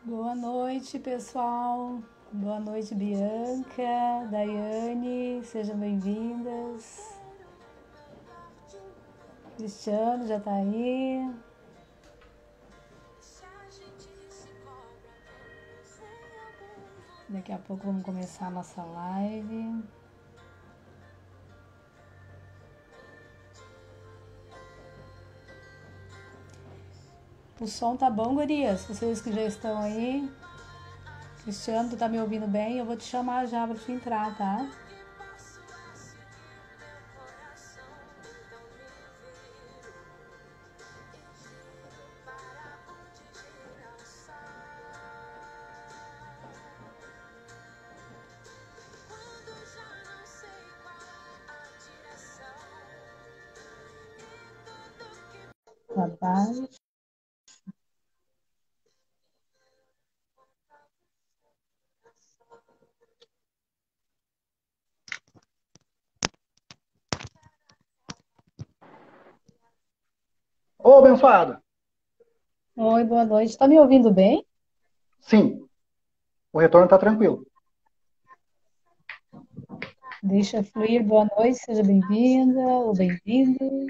Boa noite, pessoal. Boa noite, Bianca, Daiane, sejam bem-vindas. Cristiano já tá aí. Daqui a pouco vamos começar a nossa live. O som tá bom, gurias? Vocês que já estão aí. Cristiano, tu tá me ouvindo bem? Eu vou te chamar já pra tu entrar, tá? Trabalho. Ô, abençoada! Oi, boa noite. Tá me ouvindo bem? Sim, o retorno está tranquilo. Deixa fluir. Boa noite, seja bem-vinda ou bem-vindo.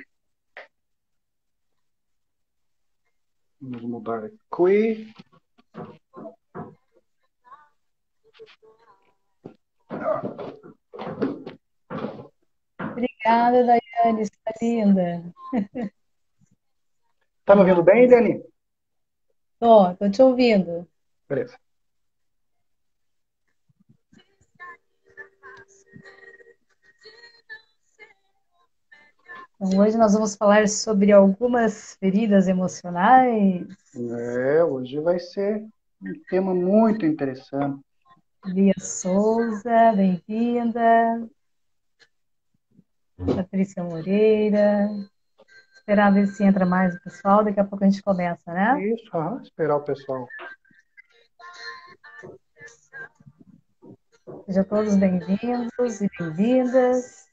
Vamos mudar aqui. Obrigada, Daiane, está linda. Tá me ouvindo bem, Dani? Tô te ouvindo. Beleza. Então, hoje nós vamos falar sobre algumas feridas emocionais. Hoje vai ser um tema muito interessante. Lia Souza, bem-vinda. Patrícia Moreira. Esperar ver se entra mais o pessoal, daqui a pouco a gente começa, né? Isso, esperar o pessoal. Sejam todos bem-vindos e bem-vindas.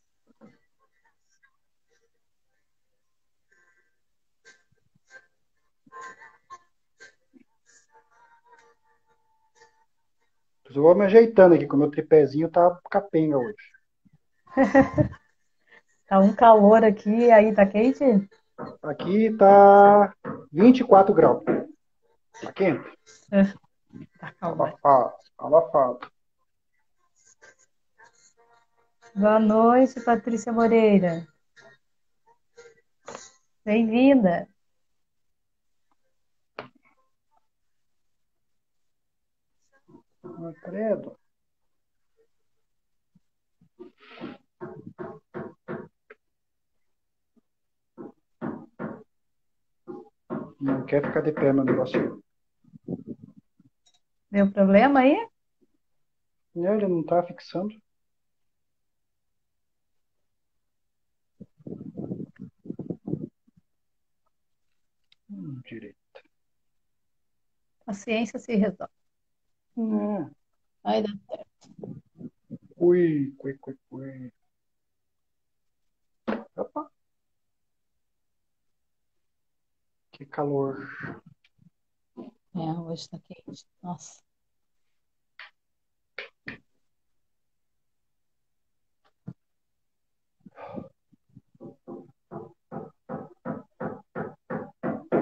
Eu vou me ajeitando aqui, que o meu tripézinho tá capenga hoje. Tá um calor aqui, aí tá quente? Aqui tá 24 graus. Tá quente? Tá calor. Abafado, abafado. Boa noite, Patrícia Moreira. Bem-vinda. Credo. Não quer ficar de pé no negócio. Deu problema aí? Ele não tá fixando. Direito. A ciência se resolve. É. Vai dar. Ui, cui, cui, cui. Opa, que calor. É, hoje tá quente. Nossa.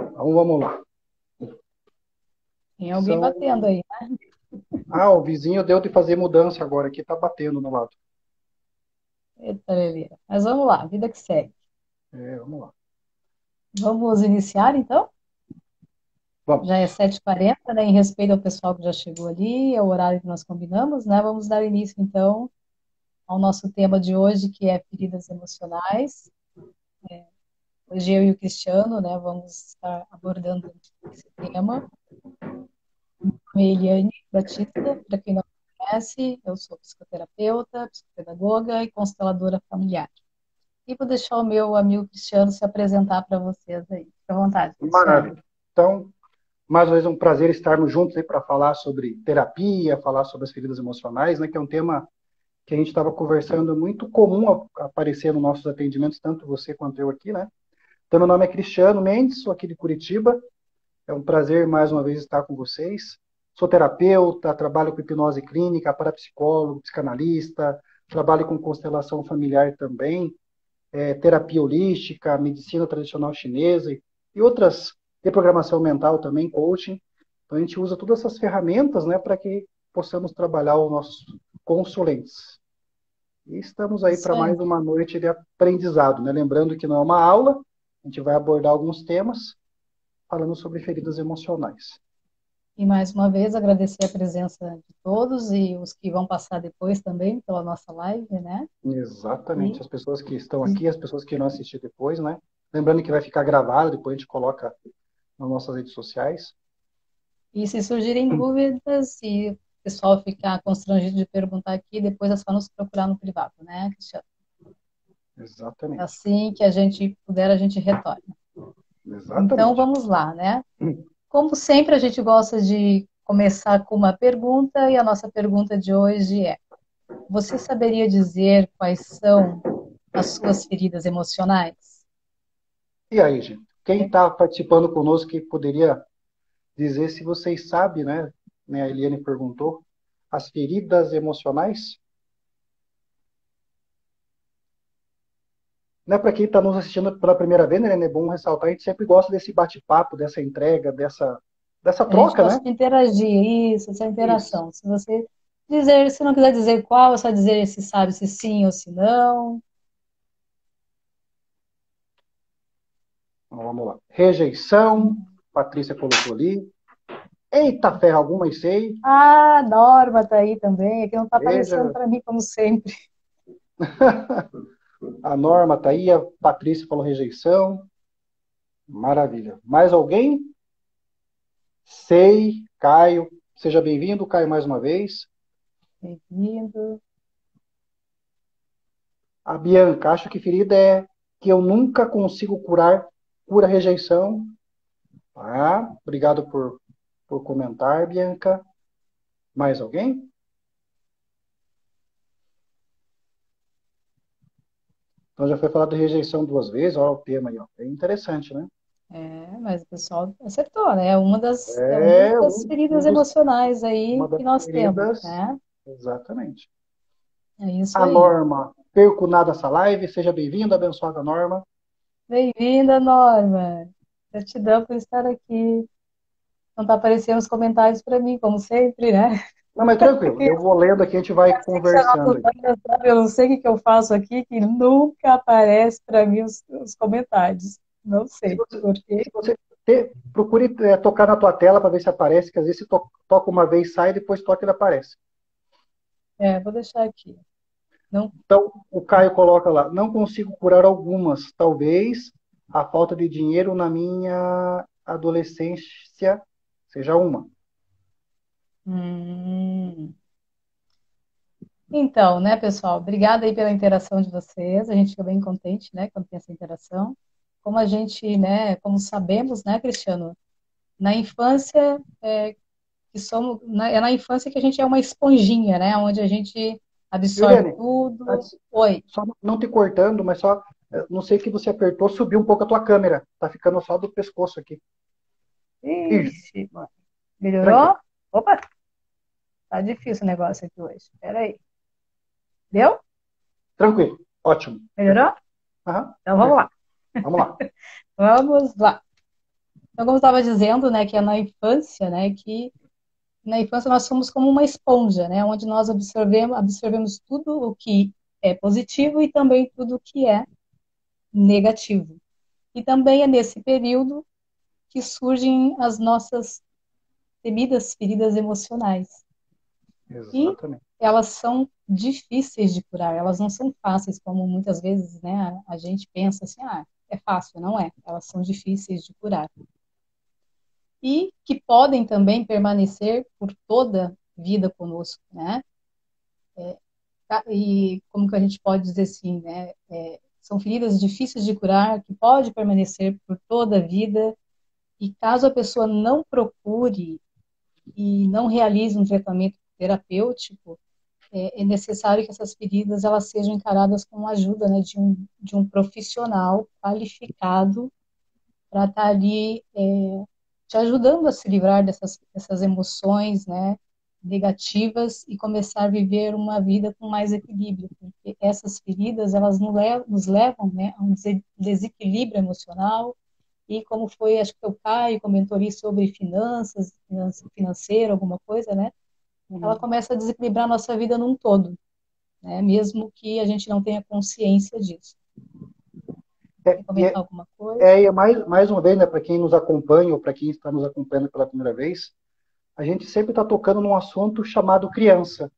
Então vamos lá. Tem alguém São... batendo aí. O vizinho deu de fazer mudança agora, aqui tá batendo no lado. Eita, beleza. Mas vamos lá, vida que segue. Vamos lá. Vamos iniciar, então? Já é Vamos. 7h40, né? Em respeito ao pessoal que já chegou ali, é o horário que nós combinamos, né? Vamos dar início, então, ao nosso tema de hoje, que é feridas emocionais. Hoje eu e o Cristiano, né, vamos estar abordando esse tema. Meu nome é Eliane Batista, para quem não me conhece, eu sou psicoterapeuta, psicopedagoga e consteladora familiar. E vou deixar o meu amigo Cristiano se apresentar para vocês aí. Fique à vontade, Cristiano. Maravilha. Então, mais uma vez, é um prazer estarmos juntos aí para falar sobre terapia, falar sobre as feridas emocionais, né, que é um tema que a gente estava conversando, muito comum aparecer nos nossos atendimentos, tanto você quanto eu aqui, né? Então, meu nome é Cristiano Mendes, sou aqui de Curitiba. É um prazer mais uma vez estar com vocês. Sou terapeuta, trabalho com hipnose clínica, parapsicólogo, psicanalista, trabalho com constelação familiar também, terapia holística, medicina tradicional chinesa e outras, reprogramação mental também, coaching. Então, a gente usa todas essas ferramentas, né, para que possamos trabalhar os nossos consulentes. E estamos aí Isso para aí. mais uma noite de aprendizado, né? Lembrando que não é uma aula, a gente vai abordar alguns temas falando sobre feridas emocionais. E mais uma vez agradecer a presença de todos e os que vão passar depois também pela nossa live, né? Exatamente. E, As pessoas que estão aqui, as pessoas que não assistir depois, né? Lembrando que vai ficar gravado, depois a gente coloca nas nossas redes sociais. e se surgirem dúvidas e o pessoal ficar constrangido de perguntar aqui, depois é só nos procurar no privado, né, Cristiano? Exatamente. Assim que a gente puder, a gente retorna. Então Exatamente. vamos lá, né? Como sempre, a gente gosta de começar com uma pergunta e a nossa pergunta de hoje é: você saberia dizer quais são as suas feridas emocionais? E aí, gente? Quem está participando conosco que poderia dizer se vocês sabem, né? A Eliane perguntou, as feridas emocionais? Né, para quem está nos assistindo pela primeira vez, né, é bom ressaltar, a gente sempre gosta desse bate-papo, dessa entrega, dessa A gente troca, né? gosta de interagir, isso, essa Isso. interação. Se você dizer, se não quiser dizer qual, é só dizer se sabe se sim ou se não. Então, vamos lá. Rejeição, Patrícia colocou ali. Eita ferro, algumas sei. Ah, Norma tá aí também, aqui não tá aparecendo Veja, para mim como sempre. a Norma tá aí, a Patrícia falou rejeição. Maravilha. Mais alguém? Sei, Caio. Seja bem-vindo, Caio, mais uma vez. Bem-vindo. A Bianca, acho que ferida é que eu nunca consigo curar, cura rejeição. Ah, obrigado por comentar, Bianca. Mais alguém? Então já foi falado de rejeição duas vezes, olha o tema aí, ó. É interessante, né? É, mas o pessoal acertou, né? É uma É das um feridas dos, emocionais uma aí das que nós temos, feridas. né? Exatamente. É isso A aí. Norma, perco nada essa live, seja bem-vinda, abençoada Norma. Bem-vinda, Norma. Gratidão por estar aqui. Não tá aparecendo os comentários para mim, como sempre, né? Não, mas tranquilo, eu vou lendo aqui, a gente vai Assim que você anota conversando os aí. olhos, sabe? Eu não sei o que eu faço aqui, que nunca aparece para mim os comentários. Não Se sei você, por quê. se você procure tocar na tua tela para ver se aparece, que às vezes você toca uma vez, sai, depois toca e ele aparece. É, vou deixar aqui. Não, Então, o Caio coloca lá, não consigo curar algumas, talvez a falta de dinheiro na minha adolescência seja uma. hum. Então, né, pessoal, obrigada aí pela interação de vocês. A gente fica bem contente, né, quando tem essa interação. Como a gente, né, como sabemos, né, Cristiano, na infância, é na infância que a gente é uma esponjinha, né, onde a gente absorve Juliane, tudo. antes, Oi. só não te cortando, mas só, não sei o que você apertou, subiu um pouco a tua câmera. Tá ficando só do pescoço aqui. Isso, Ixi, melhorou? tranquilo. Opa, tá difícil o negócio aqui hoje. Espera aí. Deu? Tranquilo. Ótimo. Melhorou? Perfeito. Aham, Então vamos lá. perfeito. Vamos lá. Vamos lá. Então, como eu estava dizendo, né, que é na infância, né, que na infância nós somos como uma esponja, né, onde nós absorvemos tudo o que é positivo e também tudo o que é negativo. E também é nesse período que surgem as nossas temidas feridas emocionais. E Exatamente. elas são difíceis de curar, elas não são fáceis, como muitas vezes, né, a gente pensa assim, ah, é fácil, não é. Elas são difíceis de curar. E que podem também permanecer por toda a vida conosco, né? E como que a gente pode dizer assim, né? São feridas difíceis de curar, que pode permanecer por toda a vida, e caso a pessoa não procure e não realize um tratamento terapêutico, é necessário que essas feridas elas sejam encaradas com a ajuda, né, de um profissional qualificado para estar ali te ajudando a se livrar dessas emoções, né, negativas e começar a viver uma vida com mais equilíbrio, porque essas feridas, elas nos levam, né, a um desequilíbrio emocional. E como foi, acho que o Caio comentou ali sobre finanças, financeiro, alguma coisa, né? Ela Uhum. começa a desequilibrar a nossa vida num todo, né? Mesmo que a gente não tenha consciência disso. É, Quer e comentar é, alguma coisa? e é mais uma vez, né, para quem nos acompanha ou para quem está nos acompanhando pela primeira vez, a gente sempre está tocando num assunto chamado criança.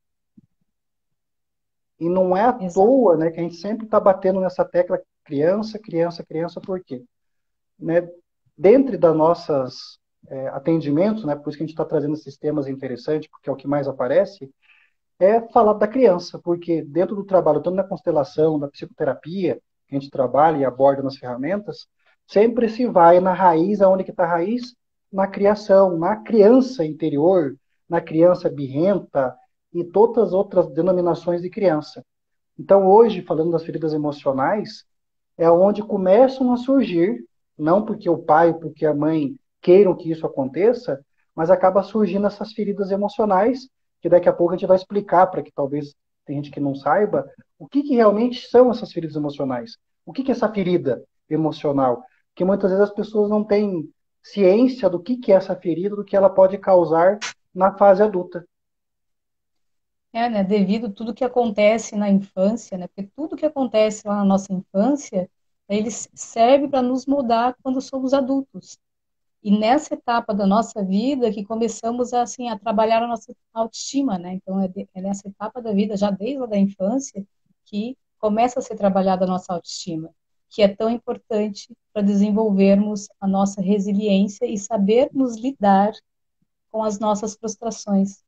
E não é à Exato. toa, né, que a gente sempre está batendo nessa tecla criança, criança, criança, por quê? Né, dentro das nossas atendimentos, né, por isso que a gente está trazendo esses temas interessantes, porque é o que mais aparece, é falar da criança, porque dentro do trabalho, tanto na constelação, na psicoterapia, que a gente trabalha e aborda nas ferramentas, sempre se vai na raiz, aonde que está a raiz? Na criação, na criança interior, na criança birrenta e todas as outras denominações de criança. Então, hoje, falando das feridas emocionais, é onde começam a surgir, não porque o pai, porque a mãe queiram que isso aconteça, mas acaba surgindo essas feridas emocionais, que daqui a pouco a gente vai explicar para que talvez tem gente que não saiba, o que, que realmente são essas feridas emocionais. O que, que é essa ferida emocional? Que muitas vezes as pessoas não têm ciência do que é essa ferida, do que ela pode causar na fase adulta. Né? Devido a tudo que acontece na infância, né? Porque tudo que acontece lá na nossa infância, ele serve para nos mudar quando somos adultos. E nessa etapa da nossa vida que começamos assim a trabalhar a nossa autoestima, né? Então é nessa etapa da vida, já desde a da infância, que começa a ser trabalhada a nossa autoestima, que é tão importante para desenvolvermos a nossa resiliência e sabermos lidar com as nossas frustrações,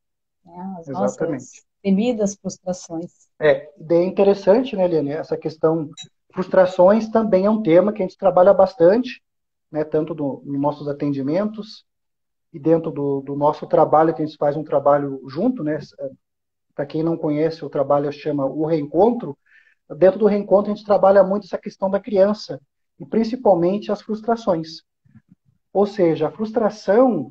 né? As Exatamente. nossas temidas frustrações. É interessante, né, Eliane, essa questão frustrações também é um tema que a gente trabalha bastante, né, tanto nos nossos atendimentos e dentro do nosso trabalho, que a gente faz um trabalho junto, né, para quem não conhece, o trabalho chama O Reencontro. Dentro do reencontro, a gente trabalha muito essa questão da criança, e principalmente as frustrações. Ou seja, a frustração,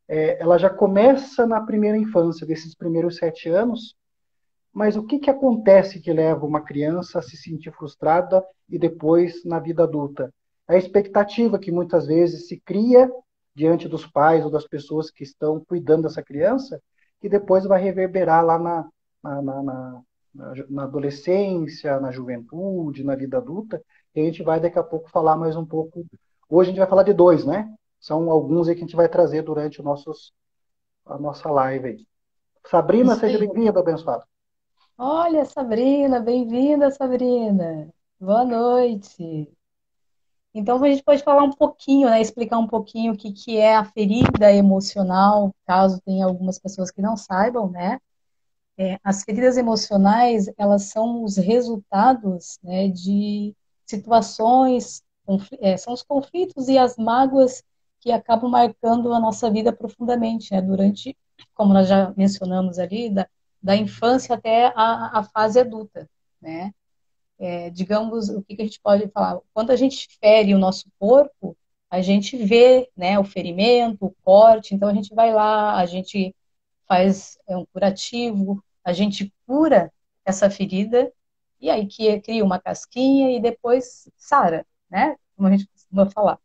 ela já começa na primeira infância, desses primeiros 7 anos. Mas o que, que acontece que leva uma criança a se sentir frustrada e depois na vida adulta? A expectativa que muitas vezes se cria diante dos pais ou das pessoas que estão cuidando dessa criança, que depois vai reverberar lá na, na, na, na adolescência, na juventude, na vida adulta. E a gente vai daqui a pouco falar mais um pouco. Hoje a gente vai falar de dois, né? São alguns aí que a gente vai trazer durante a nossa live aí. Sabrina, Isso seja aí. bem-vinda, abençoada. Olha, Sabrina, bem-vinda, Sabrina. Boa noite. Então, a gente pode falar um pouquinho, né, explicar um pouquinho o que, que é a ferida emocional, caso tenha algumas pessoas que não saibam, né? As feridas emocionais, elas são os resultados, né, de situações, são os conflitos e as mágoas que acabam marcando a nossa vida profundamente, né, durante, como nós já mencionamos ali, da infância até a fase adulta, né? Digamos, o que, que a gente pode falar? Quando a gente fere o nosso corpo, a gente vê, né, o ferimento, o corte, então a gente vai lá, a gente faz um curativo, a gente cura essa ferida, e aí que cria uma casquinha e depois sara, né? Como a gente costuma falar.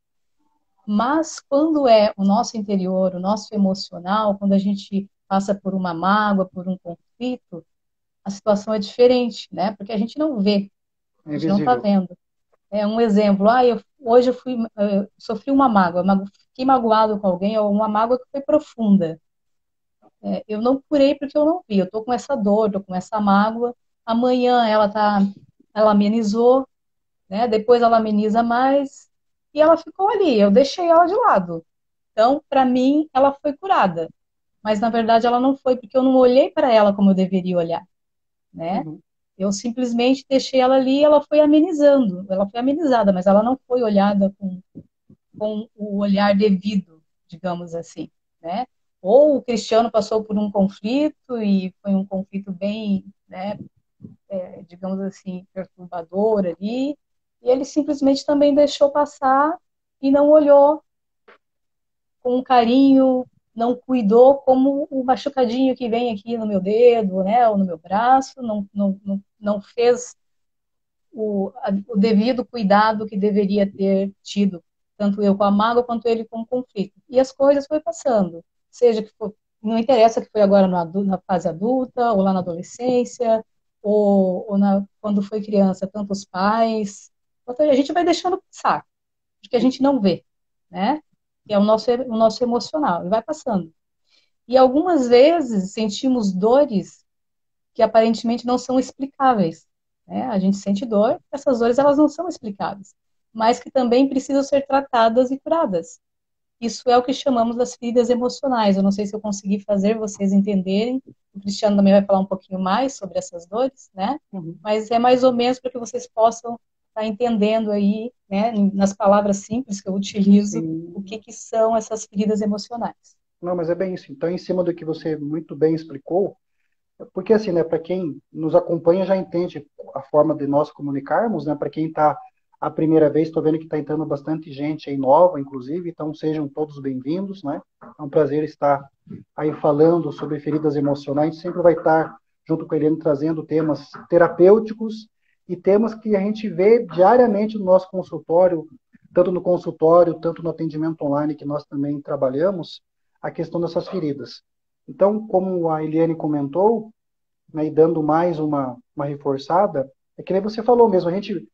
Mas quando é o nosso interior, o nosso emocional, quando a gente passa por uma mágoa, por um conflito, a situação é diferente, né? Porque a gente não vê, a gente não está Invisível. vendo. É um exemplo, hoje eu sofri uma mágoa, fiquei magoado com alguém, ou uma mágoa que foi profunda. Eu não curei porque eu não vi, eu tô com essa dor, tô com essa mágoa, amanhã ela amenizou, né? Depois ela ameniza mais, e ela ficou ali, eu deixei ela de lado. Então, para mim, ela foi curada, mas na verdade ela não foi, porque eu não olhei para ela como eu deveria olhar, né? Uhum. Eu simplesmente deixei ela ali e ela foi amenizando. Ela foi amenizada, mas ela não foi olhada com o olhar devido, digamos assim, né? Ou o Cristiano passou por um conflito e foi um conflito bem, né, digamos assim, perturbador ali, e ele simplesmente também deixou passar e não olhou com um carinho, não cuidou como o machucadinho que vem aqui no meu dedo, né, ou no meu braço, não fez o devido cuidado que deveria ter tido, tanto eu com a mágoa quanto ele com o conflito. E as coisas foi passando, seja que for, não interessa que foi agora na fase adulta, ou lá na adolescência, quando foi criança, tanto os pais, a gente vai deixando passar, porque a gente não vê, né? Que é o nosso emocional, e vai passando. E algumas vezes sentimos dores que aparentemente não são explicáveis, né? A gente sente dor, essas dores elas não são explicáveis, mas que também precisam ser tratadas e curadas. Isso é o que chamamos das feridas emocionais. Eu não sei se eu consegui fazer vocês entenderem. O Cristiano também vai falar um pouquinho mais sobre essas dores, né? Uhum. Mas é mais ou menos para que vocês possam estar entendendo aí, né, nas palavras simples que eu utilizo, Sim. o que que são essas feridas emocionais. Não, mas é bem isso. Então, em cima do que você muito bem explicou, porque assim, né, para quem nos acompanha já entende a forma de nós comunicarmos, né? Para quem está a primeira vez, estou vendo que está entrando bastante gente aí nova, inclusive, então sejam todos bem-vindos, né? É um prazer estar aí falando sobre feridas emocionais. A gente sempre vai estar junto com a Eliane trazendo temas terapêuticos e temas que a gente vê diariamente no nosso consultório, tanto no consultório, tanto no atendimento online que nós também trabalhamos, a questão dessas feridas. Então, como a Eliane comentou, né, e dando mais uma reforçada, é que nem você falou mesmo, a gente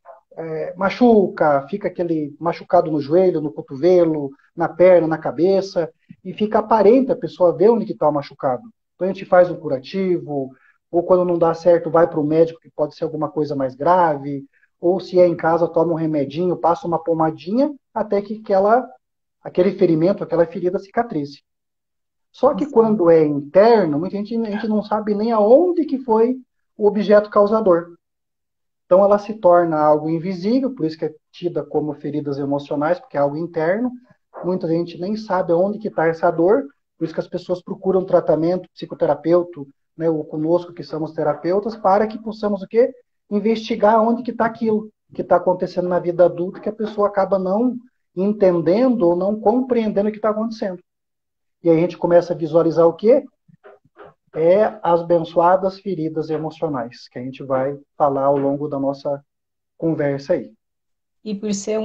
machuca, fica aquele machucado no joelho, no cotovelo, na perna, na cabeça, e fica aparente a pessoa ver onde que está machucado. Então a gente faz um curativo, ou quando não dá certo, vai para o médico, que pode ser alguma coisa mais grave, ou se é em casa, toma um remedinho, passa uma pomadinha, até que aquele ferimento, aquela ferida cicatrize. Só que quando é interno, muita gente, a gente não sabe nem aonde que foi o objeto causador. Então ela se torna algo invisível, por isso que é tida como feridas emocionais, porque é algo interno. Muita gente nem sabe aonde que está essa dor, por isso que as pessoas procuram tratamento, psicoterapeuta, né, ou conosco que somos terapeutas, para que possamos o quê? Investigar onde que está aquilo que está acontecendo na vida adulta, que a pessoa acaba não entendendo ou não compreendendo o que está acontecendo. E aí a gente começa a visualizar o quê? As abençoadas feridas emocionais, que a gente vai falar ao longo da nossa conversa aí. E por ser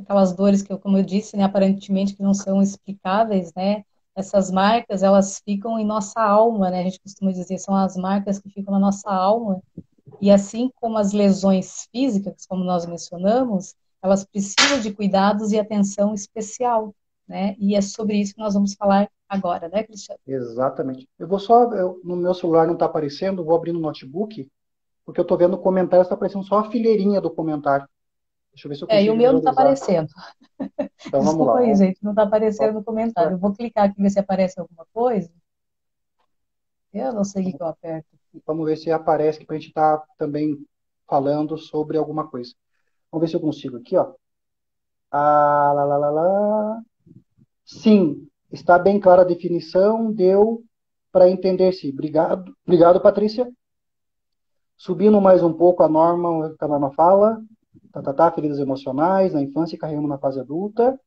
aquelas dores que, como eu disse, né, aparentemente que não são explicáveis, né, essas marcas, elas ficam em nossa alma, né, a gente costuma dizer, são as marcas que ficam na nossa alma, e assim como as lesões físicas, como nós mencionamos, elas precisam de cuidados e atenção especial, né, e é sobre isso que nós vamos falar agora, né, Cristiano? Exatamente. No meu celular não está aparecendo, vou abrir no notebook, porque eu estou vendo o comentário, está aparecendo só a fileirinha do comentário. Deixa eu ver se eu E o consigo meu não está visualizar. aparecendo. Então vamos lá. Desculpa aí, gente, não está Ó, aparecendo no comentário. Eu vou clicar aqui, ver se aparece alguma coisa. Eu não sei o que eu aperto aqui. vamos ver se aparece aqui para a gente estar também falando sobre alguma coisa. Vamos ver se eu consigo aqui, ó. Ah, lá, lá, lá, lá. Sim, está bem clara a definição, deu para entender sim. Obrigado, obrigado, Patrícia. Subindo mais um pouco a norma fala, feridas emocionais na infância e carregamos na fase adulta.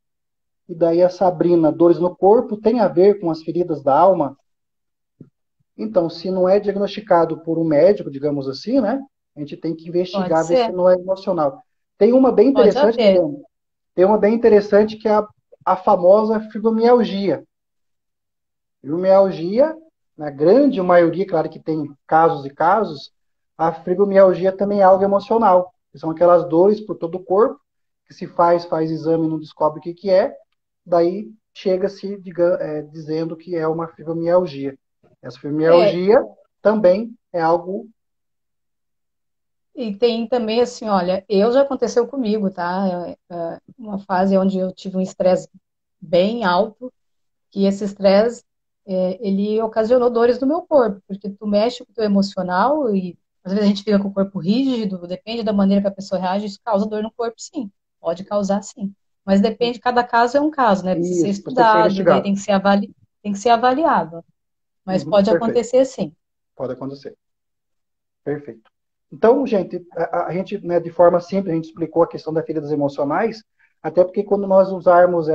E daí a Sabrina, dores no corpo, tem a ver com as feridas da alma? Então, se não é diagnosticado por um médico, digamos assim, né? A gente tem que Pode investigar, ver se ser, não é emocional. Tem uma bem pode interessante, haver. Guilherme. Tem uma bem interessante que é a famosa fibromialgia. Fibromialgia, na grande maioria, claro que tem casos e casos, a fibromialgia também é algo emocional. São aquelas dores por todo o corpo, que se faz exame e não descobre o que que é, daí chega-se dizendo que é uma fibromialgia. Essa É, fibromialgia também é algo. e tem também assim, olha, eu já aconteceu comigo, tá? Uma fase onde eu tive um estresse bem alto, que esse estresse, ele ocasionou dores no meu corpo, porque tu mexe com o teu emocional e às vezes a gente fica com o corpo rígido, depende da maneira que a pessoa reage, isso causa dor no corpo, sim. Pode causar, sim. Mas depende, cada caso é um caso, né? Precisa ser Isso, tem que ser estudado, daí investigado. tem que ser avaliado. Mas Uhum, pode perfeito. acontecer, sim. Pode acontecer. Perfeito. Então, gente, a gente, né, de forma simples, a gente explicou a questão das feridas emocionais, até porque quando nós usarmos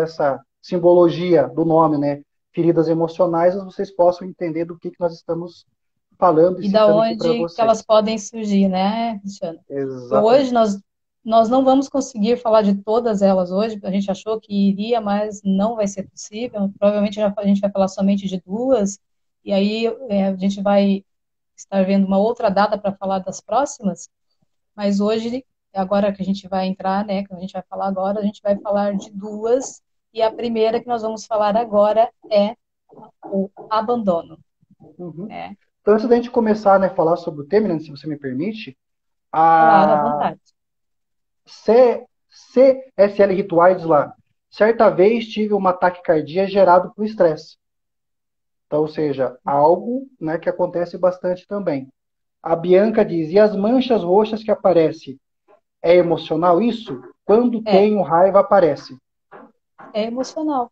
simbologia do nome, né? Feridas emocionais, vocês possam entender do que nós estamos falando e E da citando aqui para onde que elas vocês. podem surgir, né, Cristiano? Porque hoje Exatamente. nós não vamos conseguir falar de todas elas hoje, a gente achou que iria, mas não vai ser possível. Provavelmente a gente vai falar somente de duas, e aí a gente vai estar vendo uma outra data para falar das próximas, mas hoje, agora que a gente vai entrar, né, que a gente vai falar agora, a gente vai falar de duas, e a primeira que nós vamos falar agora é o abandono, Uhum. né? Então, antes da gente começar, né, falar sobre o tema, né, se você me permite, Claro, à a vontade. CSL Rituais diz lá, certa vez tive um ataque cardíaco gerado por estresse. Então, ou seja, algo, né, que acontece bastante também. A Bianca diz, e as manchas roxas que aparecem? É emocional isso? Quando É, tenho raiva aparece. é emocional.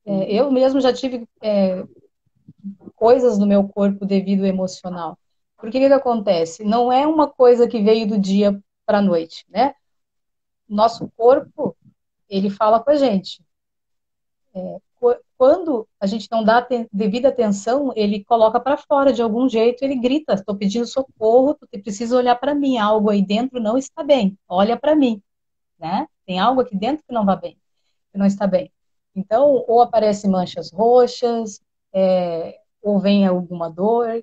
Uhum. Eu mesmo já tive coisas no meu corpo devido ao emocional. Porque o que acontece? Não é uma coisa que veio do dia para a noite, né? Nosso corpo, ele fala com a gente. Quando a gente não dá devida atenção, ele coloca para fora de algum jeito, ele grita: estou pedindo socorro, tu precisa olhar para mim, algo aí dentro não está bem, olha para mim, né? Tem algo aqui dentro que não vai bem, que não está bem. Então, ou aparecem manchas roxas, ou vem alguma dor,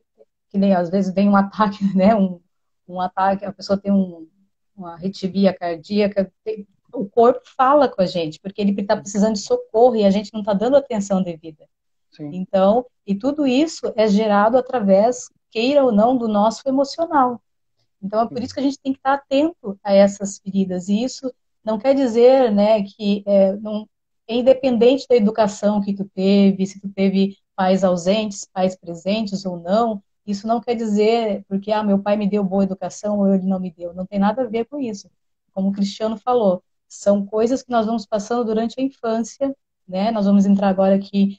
que nem às vezes vem um ataque, né? Um ataque, a pessoa tem uma arritmia cardíaca, o corpo fala com a gente, porque ele está precisando de socorro e a gente não está dando atenção devida. Sim. Então, e tudo isso é gerado através, queira ou não, do nosso emocional. Então, é por isso que a gente tem que estar atento a essas feridas. E isso não quer dizer, né, que não, é independente da educação que tu teve, se tu teve pais ausentes, pais presentes ou não, isso não quer dizer porque meu pai me deu boa educação ou ele não me deu. Não tem nada a ver com isso. Como o Cristiano falou, são coisas que nós vamos passando durante a infância, né? Nós vamos entrar agora aqui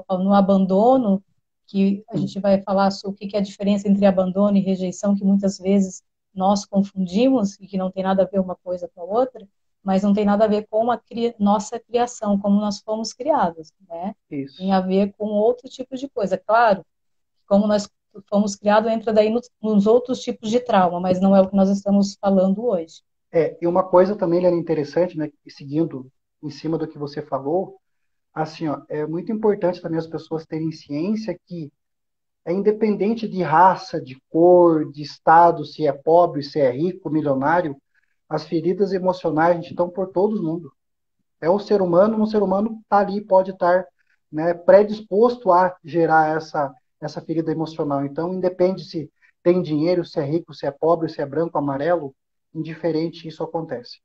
no abandono, que a gente vai falar sobre o que é a diferença entre abandono e rejeição, que muitas vezes nós confundimos e que não tem nada a ver uma coisa com a outra, mas não tem nada a ver com a nossa criação, como nós fomos criados, né? Tem Isso. a ver com outro tipo de coisa. Claro, como nós fomos criados, entra daí nos outros tipos de trauma, mas não é o que nós estamos falando hoje. E uma coisa também, Helena, interessante, né, seguindo em cima do que você falou, assim, ó, é muito importante também as pessoas terem ciência que é independente de raça, de cor, de estado, se é pobre, se é rico, milionário, as feridas emocionais a gente estão por todo mundo. É um ser humano está ali, pode estar, né, predisposto a gerar essa ferida emocional. Então, independe se tem dinheiro, se é rico, se é pobre, se é branco, amarelo, indiferente, isso acontece.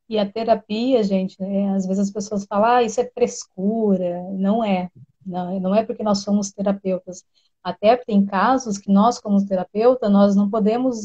E a terapia, gente, né, às vezes as pessoas falam, isso é frescura. Não é. Não, não é porque nós somos terapeutas. Até tem casos que nós, como terapeuta, nós não podemos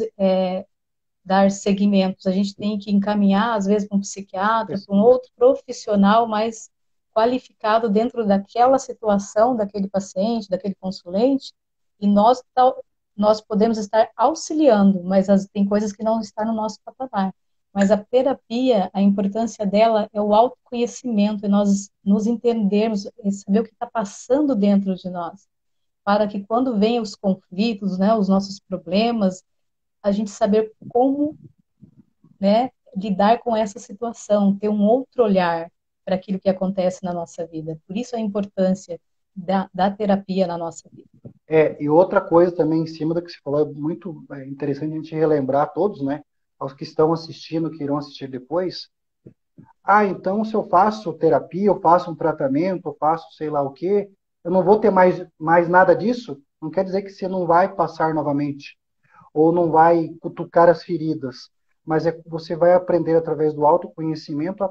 dar segmentos. A gente tem que encaminhar, às vezes, para um psiquiatra, para um outro profissional mais qualificado dentro daquela situação, daquele paciente, daquele consulente, e nós podemos estar auxiliando, mas tem coisas que não estão no nosso patamar. Mas a terapia, a importância dela é o autoconhecimento, é nós nos entendermos, é saber o que está passando dentro de nós, para que quando vem os conflitos, né, os nossos problemas, a gente saber como, né, lidar com essa situação, ter um outro olhar para aquilo que acontece na nossa vida. Por isso a importância da terapia na nossa vida. E outra coisa também em cima do que você falou, é muito interessante a gente relembrar todos, né? Aos que estão assistindo, que irão assistir depois. Então se eu faço terapia, eu faço um tratamento, eu faço sei lá o quê, eu não vou ter mais nada disso? Não quer dizer que você não vai passar novamente, ou não vai cutucar as feridas, mas você vai aprender através do autoconhecimento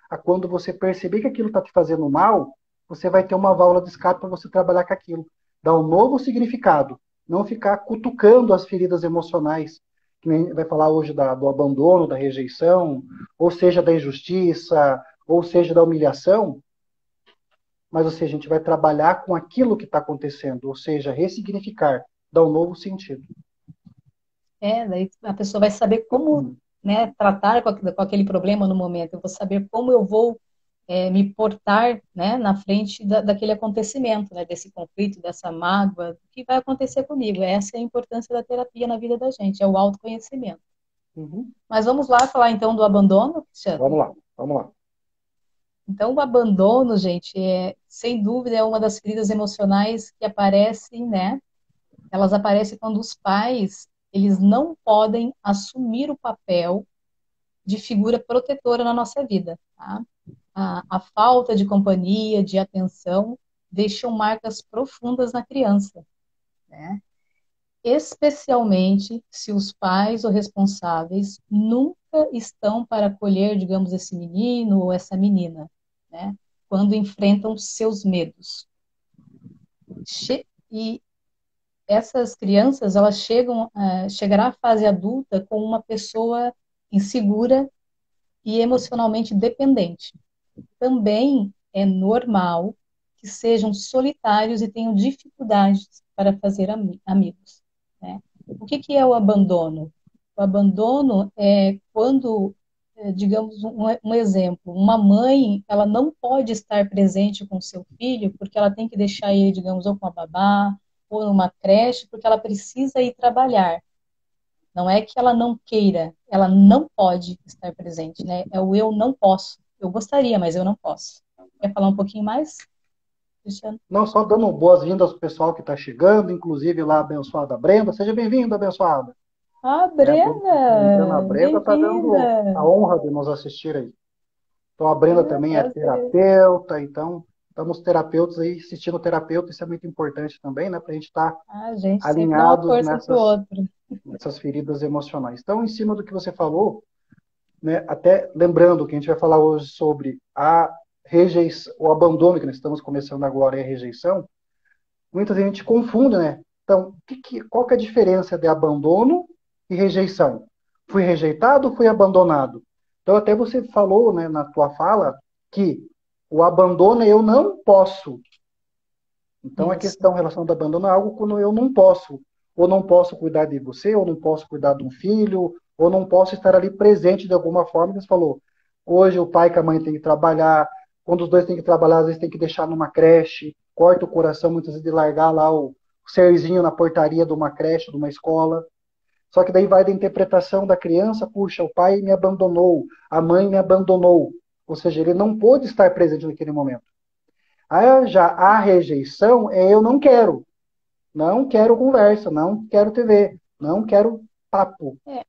a quando você perceber que aquilo está te fazendo mal, você vai ter uma válvula de escape para você trabalhar com aquilo, dar um novo significado, não ficar cutucando as feridas emocionais, que nem vai falar hoje do abandono, da rejeição, ou seja, da injustiça, ou seja, da humilhação, mas ou seja, a gente vai trabalhar com aquilo que está acontecendo, ou seja, ressignificar, dar um novo sentido. Daí a pessoa vai saber como, né, tratar com aquele problema no momento. Eu vou saber como eu vou me portar, né, na frente daquele acontecimento, né, desse conflito, dessa mágoa, o que vai acontecer comigo. Essa é a importância da terapia na vida da gente, é o autoconhecimento. Uhum. Mas vamos lá falar então do abandono, Vamos Cristiano? lá, vamos lá. Então, o abandono, gente, sem dúvida, é uma das feridas emocionais que aparecem, né? Elas aparecem quando os pais, eles não podem assumir o papel de figura protetora na nossa vida, tá? A falta de companhia, de atenção, deixam marcas profundas na criança, né? Especialmente se os pais ou responsáveis nunca estão para acolher, digamos, esse menino ou essa menina, né? Quando enfrentam seus medos. E essas crianças, elas chegará à fase adulta com uma pessoa insegura e emocionalmente dependente. Também é normal que sejam solitários e tenham dificuldades para fazer amigos, né? O que é o abandono? O abandono é quando, digamos, um exemplo, uma mãe, ela não pode estar presente com seu filho porque ela tem que deixar ele, digamos, ou com a babá, ou numa creche, porque ela precisa ir trabalhar. Não é que ela não queira, ela não pode estar presente, né? É o eu não posso. Eu gostaria, mas eu não posso. Quer falar um pouquinho mais, Cristiano? Não só dando boas-vindas ao pessoal que está chegando, inclusive lá a abençoada Brenda. Seja bem-vinda, abençoada. Ah, Todos que estão entrando, a Brenda! Brenda está dando a Bem-vinda! honra de nos assistir aí. Então, a Brenda Ah, também é prazer. terapeuta, então estamos terapeutas aí, assistindo terapeuta, isso é muito importante também, né, para a gente estar Ah, a gente sempre dá uma alinhados força pro outro. nessas feridas emocionais. Então, em cima do que você falou, né, até lembrando que a gente vai falar hoje sobre a rejeição, o abandono, que nós estamos começando agora, é a rejeição, muita gente confunde, né? Então, qual que é a diferença de abandono e rejeição? Fui rejeitado ou fui abandonado? Então, até você falou, né, na tua fala que o abandono é eu não posso. Então, a Isso. questão relacionada ao abandono é algo quando eu não posso. Ou não posso cuidar de você, ou não posso cuidar de um filho, ou não posso estar ali presente de alguma forma. Você falou, hoje o pai e a mãe têm que trabalhar, quando os dois têm que trabalhar, às vezes tem que deixar numa creche, corta o coração muitas vezes de largar lá o serzinho na portaria de uma creche, de uma escola. Só que daí vai da interpretação da criança, puxa, o pai me abandonou, a mãe me abandonou. Ou seja, ele não pôde estar presente naquele momento. Já a rejeição é eu não quero. Não quero conversa, não quero TV, não quero papo. É,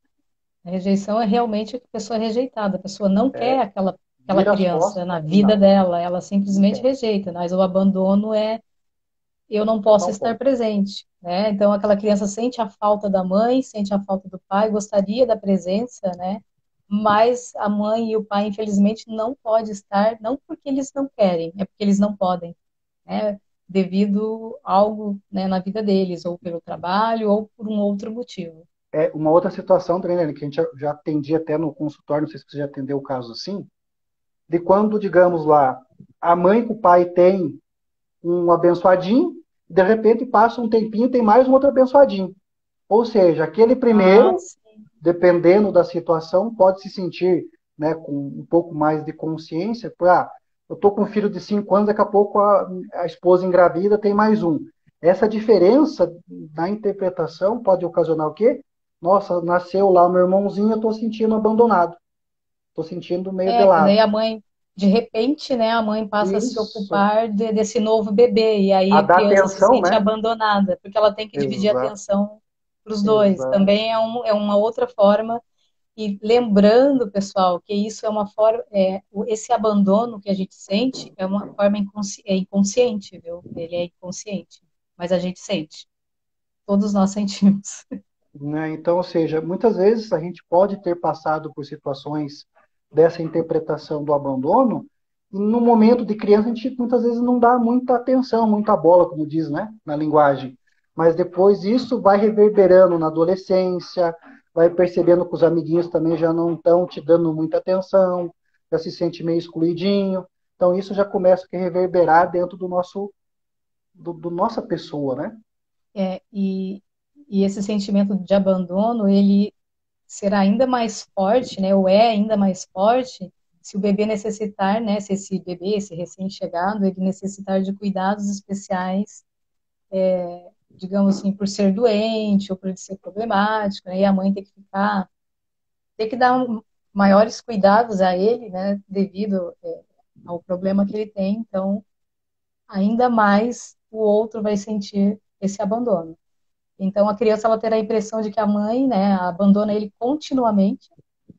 a rejeição é realmente a pessoa rejeitada. A pessoa não quer É, aquela vira as criança costas na e vida não, dela, ela não simplesmente quer. rejeita. Mas o abandono é eu não posso Não estar pode. presente, né? Então aquela criança sente a falta da mãe, sente a falta do pai, gostaria da presença, né? Mas a mãe e o pai, infelizmente, não pode estar, não porque eles não querem, é porque eles não podem, né? Devido a algo, né, na vida deles, ou pelo trabalho, ou por um outro motivo. É uma outra situação também, né, que a gente já atendia até no consultório, não sei se você já atendeu o caso assim, de quando, digamos lá, a mãe com o pai tem um abençoadinho, de repente passa um tempinho, tem mais um outro abençoadinho. Ou seja, aquele Ah, primeiro, sim. dependendo da situação, pode se sentir, né, com um pouco mais de consciência, eu estou com um filho de 5 anos, daqui a pouco a esposa engravida tem mais um. Essa diferença na interpretação pode ocasionar o quê? Nossa, nasceu lá o meu irmãozinho, eu estou sentindo abandonado, estou sentindo meio de Que daí lado. a mãe, de repente, né, a mãe passa a se Isso, ocupar desse novo bebê, e aí a a dar criança se atenção, sente né? abandonada, porque ela tem que dividir a Exato, atenção para os dois. exato. Também é uma outra forma. E lembrando, pessoal, que isso é uma forma, esse abandono que a gente sente é uma forma inconsciente, viu? Ele é inconsciente, mas a gente sente. Todos nós sentimos. Né? Então, ou seja, muitas vezes a gente pode ter passado por situações dessa interpretação do abandono, e no momento de criança a gente muitas vezes não dá muita atenção, muita bola, como diz, né, na linguagem. Mas depois isso vai reverberando na adolescência, vai percebendo que os amiguinhos também já não estão te dando muita atenção, já se sente meio excluidinho. Então isso já começa a reverberar dentro do nossa pessoa, né? É, e esse sentimento de abandono, ele será ainda mais forte, né? Ou é ainda mais forte se o bebê necessitar, né, se esse bebê, esse recém-chegado, ele necessitar de cuidados especiais, digamos assim, por ser doente ou por ser problemático, né, e a mãe ter que dar maiores cuidados a ele, né, devido ao problema que ele tem, então, ainda mais o outro vai sentir esse abandono. Então, a criança ela terá a impressão de que a mãe, né, abandona ele continuamente,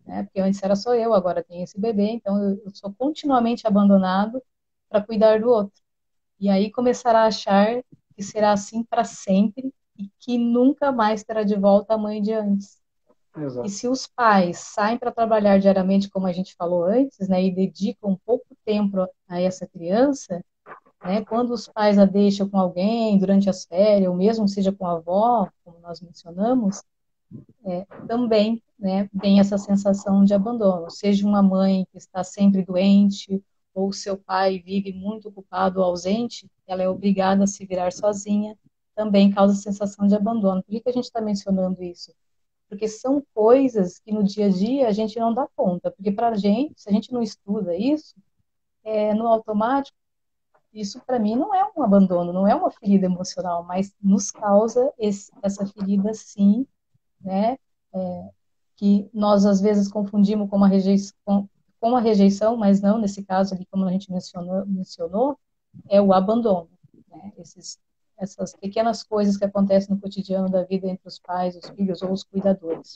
né, porque antes era só eu, agora tem esse bebê, então eu sou continuamente abandonado para cuidar do outro. E aí começará a achar que será assim para sempre e que nunca mais terá de volta a mãe de antes. E Exato. se os pais saem para trabalhar diariamente, como a gente falou antes, né, e dedicam pouco tempo a essa criança, né, quando os pais a deixam com alguém durante as férias, ou mesmo seja com a avó, como nós mencionamos, também, né, tem essa sensação de abandono. Seja uma mãe que está sempre doente, ou seu pai vive muito ocupado ou ausente, ela é obrigada a se virar sozinha, também causa sensação de abandono. Por que a gente está mencionando isso? Porque são coisas que no dia a dia a gente não dá conta. Porque para a gente, se a gente não estuda isso, no automático, isso para mim não é um abandono, não é uma ferida emocional, mas nos causa essa ferida sim, né? Que nós às vezes confundimos com a rejeição, mas não nesse caso ali, como a gente mencionou é o abandono, né? Essas pequenas coisas que acontecem no cotidiano da vida entre os pais, os filhos ou os cuidadores.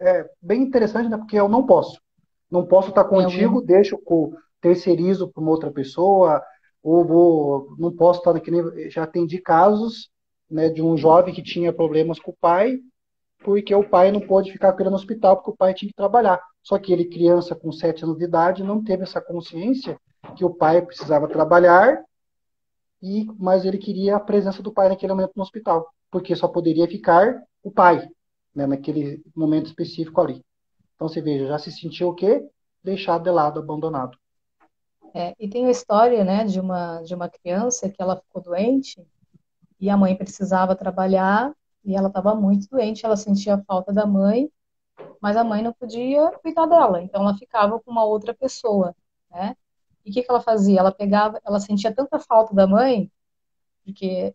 É bem interessante, né? Porque eu não posso. Não posso estar É o contigo, deixo, terceirizo para uma outra pessoa, ou não posso estar naquele. Já atendi casos, né, de um jovem que tinha problemas com o pai, porque o pai não pôde ficar com ele no hospital, porque o pai tinha que trabalhar. Só que ele, criança com 7 anos de idade, não teve essa consciência que o pai precisava trabalhar, mas ele queria a presença do pai naquele momento no hospital, porque só poderia ficar o pai, né, naquele momento específico ali. Então você veja, já se sentiu o quê? Deixado de lado, abandonado. E tem a história, né, de uma criança que ela ficou doente e a mãe precisava trabalhar e ela estava muito doente, ela sentia falta da mãe, mas a mãe não podia cuidar dela, então ela ficava com uma outra pessoa, né? E o que ela fazia? Ela pegava, ela sentia tanta falta da mãe, porque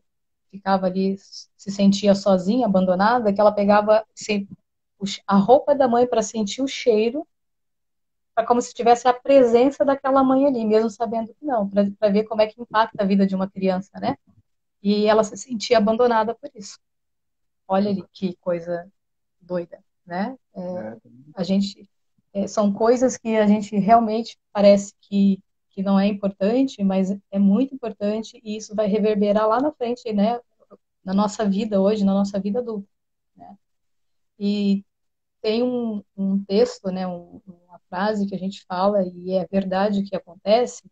ficava ali, se sentia sozinha, abandonada, que ela pegava a roupa da mãe para sentir o cheiro, para como se tivesse a presença daquela mãe ali, mesmo sabendo que não, para ver como é que impacta a vida de uma criança, né? E ela se sentia abandonada por isso. Olha ali que coisa doida, né? É, A gente são coisas que a gente realmente parece que não é importante, mas é muito importante e isso vai reverberar lá na frente, né? Na nossa vida hoje, na nossa vida adulta, né? E tem um texto, né? Uma frase que a gente fala e é verdade que acontece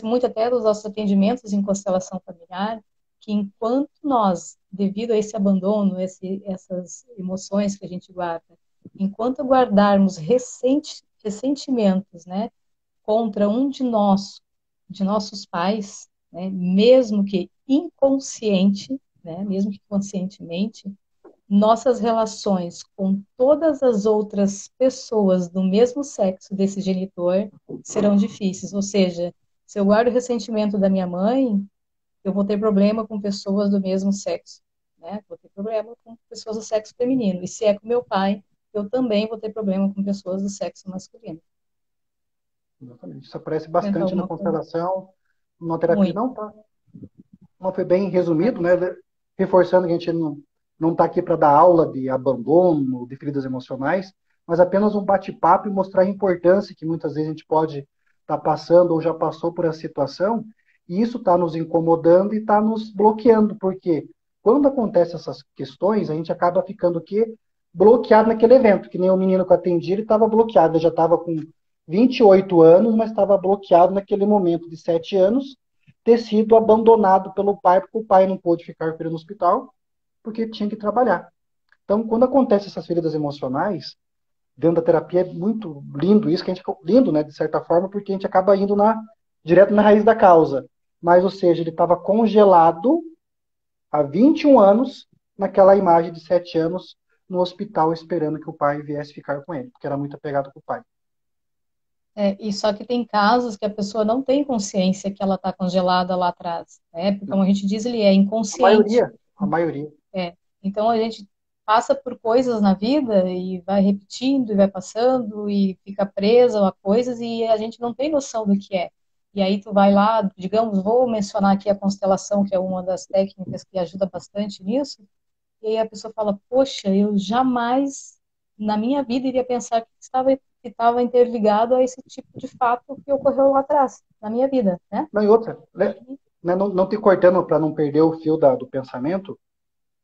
muito até nos nossos atendimentos em constelação familiar, que enquanto nós, devido a esse abandono, essas emoções que a gente guarda, enquanto guardarmos ressentimentos, né, contra um de nossos pais, né, mesmo que inconsciente, né, mesmo que conscientemente, nossas relações com todas as outras pessoas do mesmo sexo desse genitor serão difíceis. Ou seja, se eu guardo o ressentimento da minha mãe, eu vou ter problema com pessoas do mesmo sexo, né? Vou ter problema com pessoas do sexo feminino. E se é com meu pai, eu também vou ter problema com pessoas do sexo masculino. exatamente. Isso aparece Comentar bastante na alguma coisa? constelação, na terapia. Muito. Não, tá. Não foi bem resumido, né? Parece. Reforçando que a gente não está aqui para dar aula de abandono, de feridas emocionais, mas apenas um bate-papo e mostrar a importância que muitas vezes a gente pode estar passando ou já passou por essa situação, e isso está nos incomodando e está nos bloqueando, porque quando acontecem essas questões, a gente acaba ficando o quê? Bloqueado naquele evento, que nem o menino que eu atendi, ele estava bloqueado, ele já estava com 28 anos, mas estava bloqueado naquele momento de 7 anos, ter sido abandonado pelo pai, porque o pai não pôde ficar com ele no hospital, porque tinha que trabalhar. Então, quando acontecem essas feridas emocionais, dentro da terapia é muito lindo isso, que a gente lindo, né, de certa forma, porque a gente acaba indo direto na raiz da causa. Mas, ou seja, ele estava congelado há 21 anos naquela imagem de 7 anos no hospital esperando que o pai viesse ficar com ele, porque era muito apegado com o pai. E só que tem casos que a pessoa não tem consciência que ela está congelada lá atrás, né? Porque, como a gente diz, ele é A inconsciente. maioria, a maioria. É. Então a gente passa por coisas na vida e vai repetindo e vai passando e fica presa a coisas e a gente não tem noção do que é. E aí tu vai lá, digamos, vou mencionar aqui a constelação, que é uma das técnicas que ajuda bastante nisso. E aí a pessoa fala, poxa, eu jamais na minha vida iria pensar que estava interligado a esse tipo de fato que ocorreu lá atrás, na minha vida, né? Não, e outra, né, não te cortando para não perder o fio do pensamento,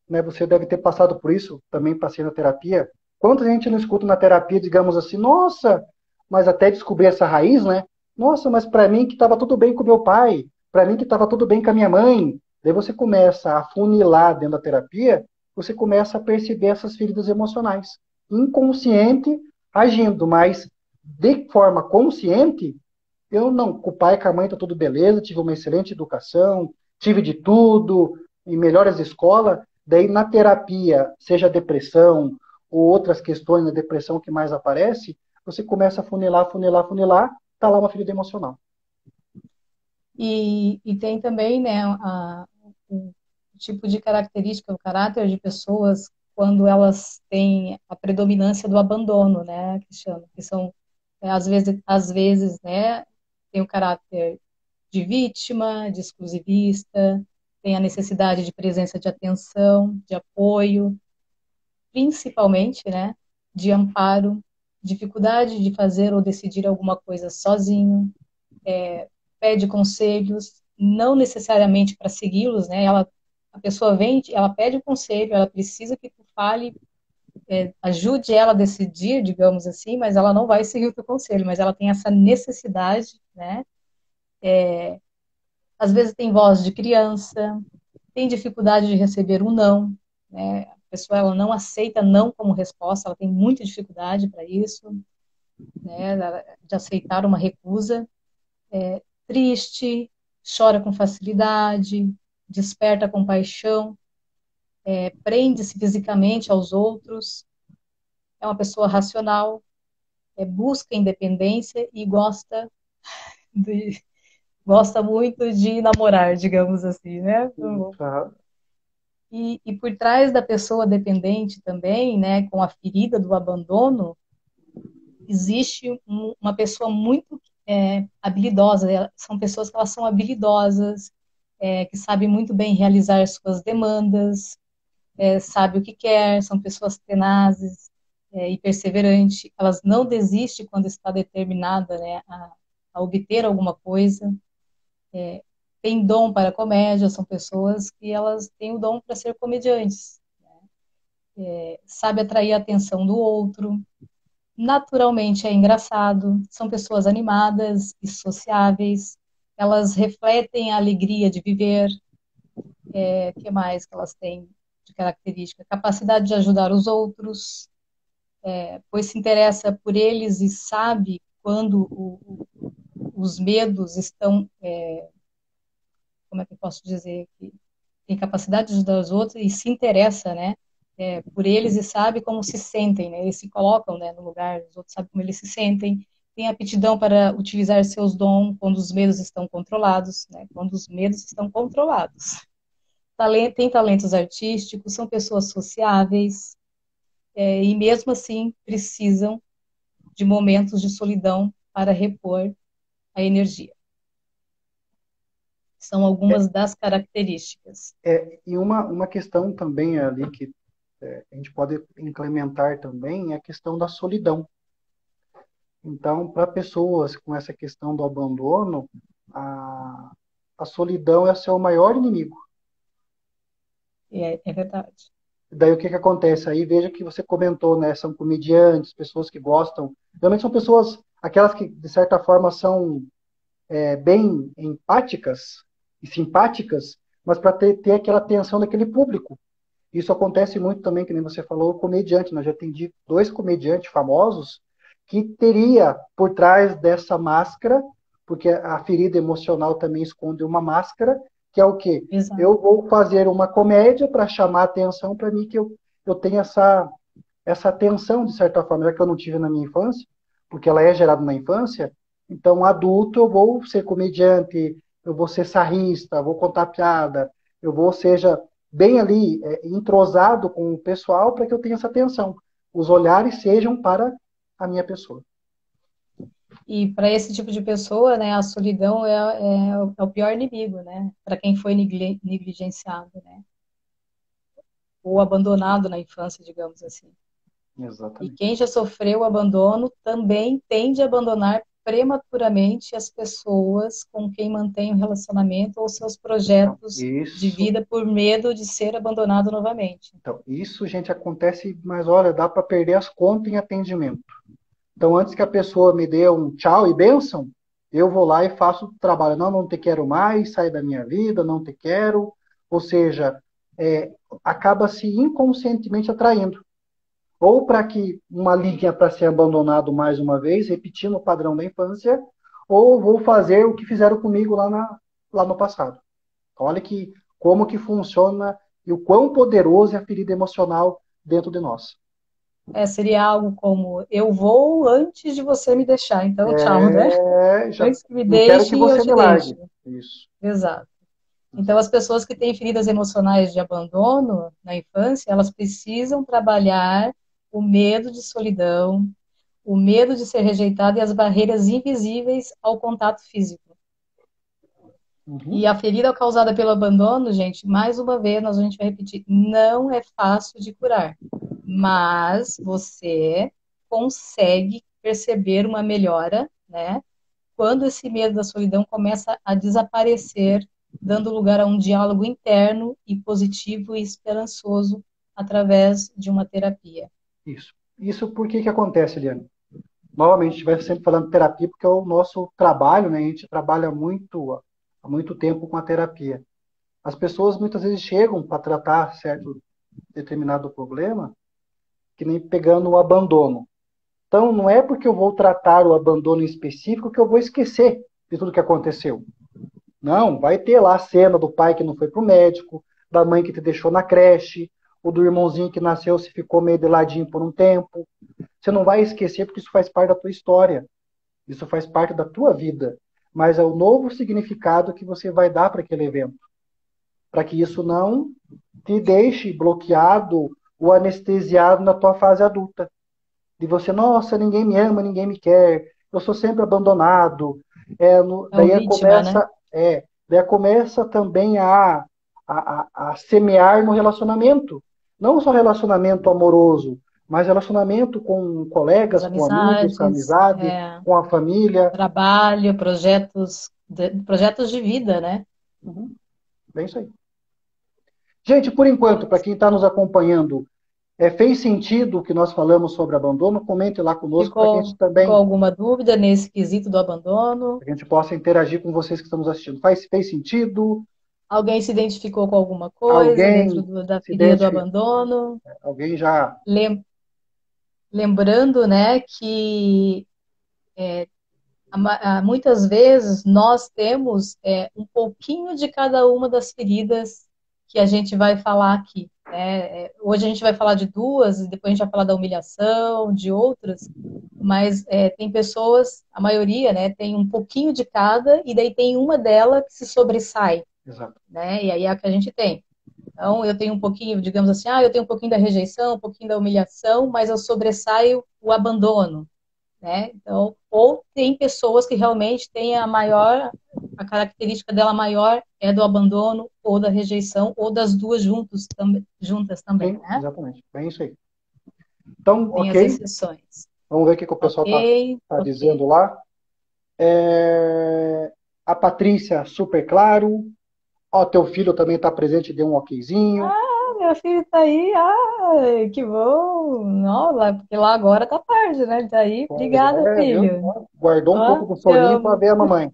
né, você deve ter passado por isso, também passei na terapia. Quanta gente não escuta na terapia, digamos assim, nossa, mas até descobrir essa raiz, né? Nossa, mas para mim que estava tudo bem com meu pai, para mim que estava tudo bem com a minha mãe. Daí você começa a funilar dentro da terapia, você começa a perceber essas feridas emocionais. Inconsciente agindo, mas de forma consciente, eu não, com o pai e com a mãe tá tudo beleza, tive uma excelente educação, tive de tudo, em melhores escolas. Daí na terapia, seja depressão ou outras questões da depressão que mais aparece, você começa a funilar, funilar, funilar, tá lá uma ferida emocional. E tem também, né, o tipo de característica, o caráter de pessoas quando elas têm a predominância do abandono, né, que chama, que são, às vezes, né, tem o caráter de vítima, de exclusivista, tem a necessidade de presença de atenção, de apoio, principalmente, né, de amparo, dificuldade de fazer ou decidir alguma coisa sozinho, pede conselhos, não necessariamente para segui-los, né? A pessoa vem, ela pede o conselho, ela precisa que tu fale, ajude ela a decidir, digamos assim, mas ela não vai seguir o teu conselho, mas ela tem essa necessidade, né? Às vezes tem voz de criança, tem dificuldade de receber um não, né? A pessoa ela não aceita não como resposta, ela tem muita dificuldade para isso, né? De aceitar uma recusa. Triste, chora com facilidade, desperta compaixão, prende-se fisicamente aos outros, é uma pessoa racional, busca independência e de, gosta muito de namorar, digamos assim, né? Tá? E por trás da pessoa dependente também, né, com a ferida do abandono, existe uma pessoa muito habilidosa. São pessoas que elas são habilidosas, que sabem muito bem realizar suas demandas, sabe o que quer, são pessoas tenazes e perseverantes. Elas não desistem quando está determinada, né, a obter alguma coisa. Tem dom para comédia, são pessoas que elas têm o dom para ser comediantes. Sabe atrair a atenção do outro, naturalmente é engraçado, são pessoas animadas e sociáveis, elas refletem a alegria de viver, que mais que elas têm de característica? Capacidade de ajudar os outros, pois se interessa por eles e sabe quando os medos estão, como é que eu posso dizer, que tem capacidade de ajudar os outros e se interessa, né, por eles e sabe como se sentem, né, eles se colocam, né, no lugar dos outros, sabe como eles se sentem, tem aptidão para utilizar seus dons quando os medos estão controlados, né, quando os medos estão controlados. Tem talentos artísticos, são pessoas sociáveis, e mesmo assim precisam de momentos de solidão para repor a energia. São algumas das características. E uma questão também ali que a gente pode implementar também é a questão da solidão. Então, para pessoas com essa questão do abandono, a solidão é seu maior inimigo. É verdade. Daí o que que acontece? Aí veja que você comentou, né? São comediantes, pessoas que gostam. Realmente são pessoas, aquelas que de certa forma são bem empáticas e simpáticas, mas para ter aquela atenção daquele público. Isso acontece muito também, que nem você falou, o comediante. Nós já atendi dois comediantes famosos que teria por trás dessa máscara, porque a ferida emocional também esconde uma máscara, que é o quê? Exato. Eu vou fazer uma comédia para chamar atenção para mim, que eu tenho essa atenção, de certa forma, já que eu não tive na minha infância, porque ela é gerada na infância, Então, adulto, eu vou ser comediante, eu vou ser sarrista, vou contar piada, eu vou, seja, bem ali, entrosado com o pessoal para que eu tenha essa atenção. Os olhares sejam para a minha pessoa. E para esse tipo de pessoa, né, a solidão é o pior inimigo, né? Para quem foi negligenciado, né? Ou abandonado na infância, digamos assim. E Exatamente. quem já sofreu o abandono também tende a abandonar prematuramente as pessoas com quem mantém o relacionamento ou seus Então, projetos de isso, vida por medo de ser abandonado novamente. então, isso, gente, acontece, mas olha, dá para perder as contas em atendimento. Então, antes que a pessoa me dê um tchau e bênção, eu vou lá e faço o trabalho. Não, não te quero mais, sai da minha vida, não te quero. Ou seja, acaba se inconscientemente atraindo. Ou para que uma linha para ser abandonado mais uma vez, repetindo o padrão da infância, ou vou fazer o que fizeram comigo lá no passado. Então, olha que, como que funciona e o quão poderoso é a ferida emocional dentro de nós. Seria algo como, eu vou antes de você me deixar, então tchau, né? Já Antes que me não quero que deixe, eu você te me largue. deixo. Isso. Exato. Então, as pessoas que têm feridas emocionais de abandono na infância, elas precisam trabalhar o medo de solidão, o medo de ser rejeitado e as barreiras invisíveis ao contato físico. E Uhum. a ferida causada pelo abandono, gente, mais uma vez, a gente vai repetir, não é fácil de curar. Mas você consegue perceber uma melhora, né? Quando esse medo da solidão começa a desaparecer, dando lugar a um diálogo interno e positivo e esperançoso através de uma terapia. Isso. Isso por que que acontece, Eliane? Novamente, a gente vai sempre falando de terapia, porque é o nosso trabalho, né? A gente trabalha há muito tempo com a terapia. As pessoas muitas vezes chegam para tratar certo determinado problema, que nem pegando o abandono. Então, não é porque eu vou tratar o abandono em específico que eu vou esquecer de tudo que aconteceu. Não, vai ter lá a cena do pai que não foi para o médico, da mãe que te deixou na creche, ou do irmãozinho que nasceu se ficou meio de ladinho por um tempo. Você não vai esquecer porque isso faz parte da tua história, isso faz parte da tua vida. Mas é o novo significado que você vai dar para aquele evento, para que isso não te deixe bloqueado ou anestesiado na tua fase adulta. De você, nossa, ninguém me ama, ninguém me quer, eu sou sempre abandonado. É o vítima, né? Daí começa também a semear no relacionamento. Não só relacionamento amoroso, mas relacionamento com As colegas, com amigos, com amizades, amizade, com a família. trabalho, projetos de vida, né? Uhum, bem isso aí. Gente, por enquanto, para quem está nos acompanhando, fez sentido o que nós falamos sobre abandono? Comente lá conosco para que a gente Ficou também alguma dúvida nesse quesito do abandono? para que a gente possa interagir com vocês que estamos assistindo. Fez sentido? Alguém se identificou com alguma coisa dentro Alguém da se ferida do identifica? abandono? Alguém já. Lem- Lembrando, né, que muitas vezes nós temos um pouquinho de cada uma das feridas que a gente vai falar aqui, né? Hoje a gente vai falar de duas, e depois a gente vai falar da humilhação, de outras, mas tem pessoas, a maioria, né, tem um pouquinho de cada, e daí tem uma dela que se sobressai, Exato. né? E aí é a que a gente tem. Então, eu tenho um pouquinho, digamos assim, eu tenho um pouquinho da rejeição, um pouquinho da humilhação, mas eu sobressaio o abandono, né? Então, ou tem pessoas que realmente têm a característica dela maior é do abandono ou da rejeição ou das duas juntas também, Sim, né? exatamente. É isso aí. Então, Tem as ok. exceções. Vamos ver o que, que o pessoal está Ok, tá ok. dizendo lá. A Patrícia, super claro. Ó, teu filho também está presente, deu um okzinho. Meu filho tá aí, que bom. Não, porque lá agora tá tarde, né? Ele tá aí. Obrigada, Viu? filho. Guardou um pouco Ó, do te soninho para amo. ver a mamãe.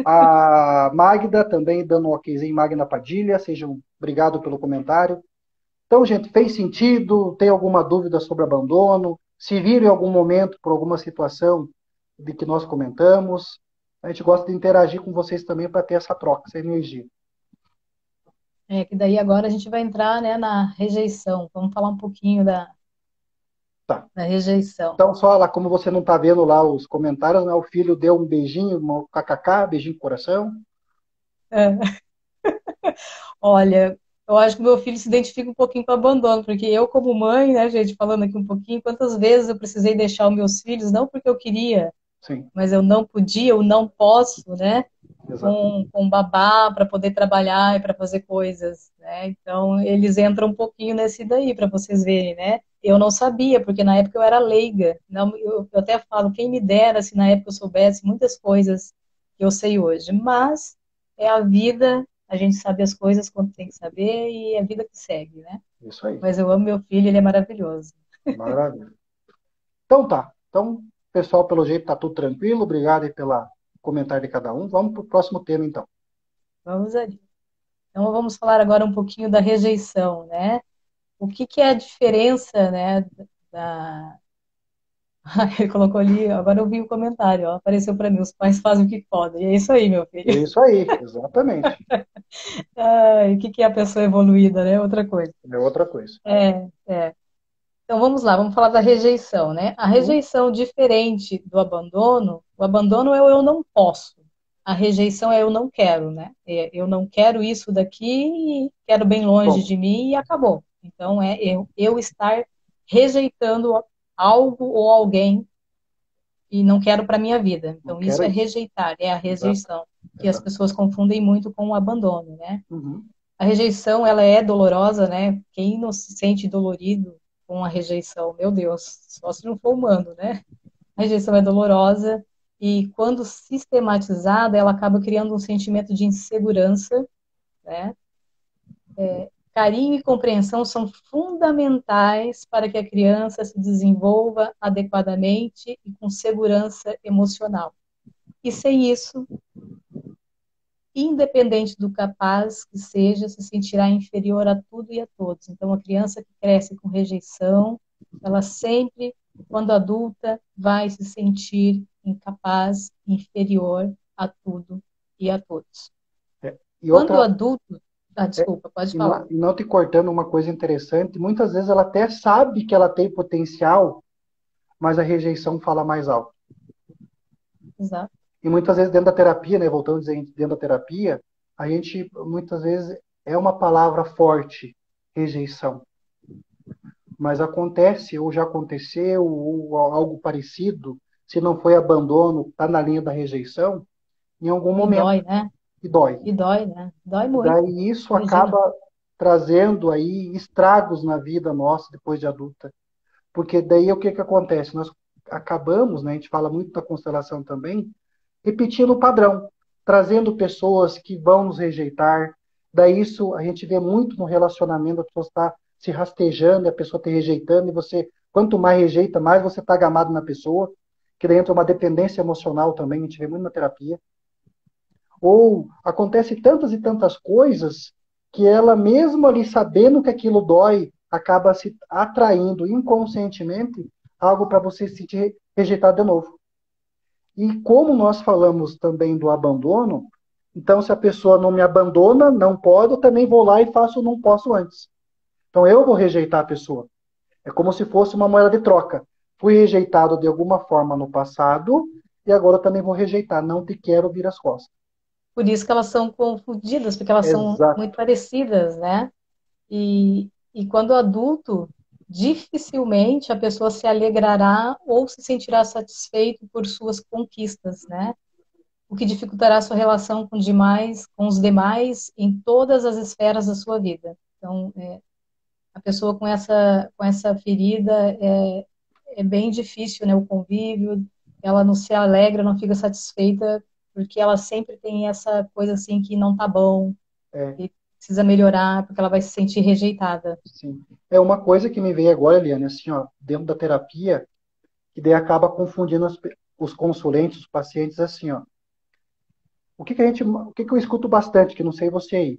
A Magda também dando um okzinho, Magna Padilha. Sejam obrigado pelo comentário. Então, gente, fez sentido? Tem alguma dúvida sobre abandono? Se viram em algum momento por alguma situação de que nós comentamos? A gente gosta de interagir com vocês também para ter essa troca, essa energia. Que daí agora a gente vai entrar, né, na rejeição. Vamos falar um pouquinho da Tá. da rejeição. Então, só lá, como você não está vendo lá os comentários, né, o filho deu um beijinho, um kkk, beijinho no coração. É. Olha, eu acho que meu filho se identifica um pouquinho com o abandono, porque eu, como mãe, né, gente, falando aqui um pouquinho, quantas vezes eu precisei deixar os meus filhos, não porque eu queria, Sim, mas eu não podia, eu não posso, né? exatamente. Com babá para poder trabalhar e para fazer coisas, né? Então eles entram um pouquinho nesse daí para vocês verem, né? Eu não sabia, porque na época eu era leiga. Não, eu até falo, quem me dera se na época eu soubesse muitas coisas que eu sei hoje. Mas é a vida, a gente sabe as coisas quando tem que saber e é a vida que segue, né? Isso aí. Mas eu amo meu filho, ele é maravilhoso. Maravilha. Então tá. Então, pessoal, pelo jeito tá tudo tranquilo. Obrigado aí pelo comentário de cada um. Vamos para o próximo tema, então. Vamos ali. Então vamos falar agora um pouquinho da rejeição, né? O que que é a diferença, né, da... Ele colocou ali, agora eu vi o comentário, ó, apareceu para mim, os pais fazem o que podem. E é isso aí, meu filho. É isso aí, exatamente. Ai, o que que é a pessoa evoluída, né? Outra coisa. É outra coisa. É. Então vamos lá, vamos falar da rejeição, né? A Uhum. rejeição, diferente do abandono, o abandono é o eu não posso. A rejeição é eu não quero, né? É, eu não quero isso daqui e quero bem longe Bom, de mim e acabou. Então é eu estar rejeitando algo ou alguém e não quero para minha vida. não Então isso quero é isso. rejeitar, é a Exato, rejeição, que as exato. pessoas confundem muito com o abandono, né? Uhum. A rejeição, ela é dolorosa, né? Quem não se sente dolorido com a rejeição? Meu Deus, só se não for humano, né? A rejeição é dolorosa e quando sistematizada, ela acaba criando um sentimento de insegurança, né? Carinho e compreensão são fundamentais para que a criança se desenvolva adequadamente e com segurança emocional. E sem isso, independente do capaz que seja, se sentirá inferior a tudo e a todos. Então, a criança que cresce com rejeição, ela sempre, quando adulta, vai se sentir incapaz, inferior a tudo e a todos. É. E Quando outra, adulto, é, desculpa, pode e não, falar. e não te cortando uma coisa interessante, muitas vezes ela até sabe que ela tem potencial, mas a rejeição fala mais alto. Exato. E muitas vezes dentro da terapia, né, voltando a dizer, dentro da terapia, a gente muitas vezes é uma palavra forte, rejeição. Mas acontece, ou já aconteceu, ou algo parecido, se não foi abandono, está na linha da rejeição, em algum E momento, dói, né? e dói. E dói, né? Dói E muito. daí isso Imagina. acaba trazendo aí estragos na vida nossa depois de adulta. Porque daí o que que acontece? Nós acabamos, né, a gente fala muito da constelação também, repetindo o padrão, trazendo pessoas que vão nos rejeitar. Daí isso a gente vê muito no relacionamento, a pessoa está se rastejando, e a pessoa está rejeitando, e você, quanto mais rejeita, mais você está gamado na pessoa, que daí entra uma dependência emocional também, a gente vê muito na terapia. Ou acontece tantas e tantas coisas que ela, mesmo ali sabendo que aquilo dói, acaba se atraindo inconscientemente algo para você se sentir rejeitado de novo. E como nós falamos também do abandono, então se a pessoa não me abandona, não pode, eu também vou lá e faço o não posso antes. Então eu vou rejeitar a pessoa. É como se fosse uma moeda de troca. Fui rejeitado de alguma forma no passado e agora eu também vou rejeitar. Não te quero, vir as costas. Por isso que elas são confundidas, porque elas são muito Exato. parecidas, né? E quando adulto, dificilmente a pessoa se alegrará ou se sentirá satisfeito por suas conquistas, né? O que dificultará sua relação com os demais em todas as esferas da sua vida. Então, a pessoa com essa ferida é bem difícil, né? O convívio, ela não se alegra, não fica satisfeita, porque ela sempre tem essa coisa assim que não tá bom, É, que precisa melhorar, porque ela vai se sentir rejeitada. sim. É uma coisa que me veio agora, Eliane, assim, ó, dentro da terapia, que daí acaba confundindo os consulentes, os pacientes, assim, ó. O que que eu escuto bastante, que não sei você aí.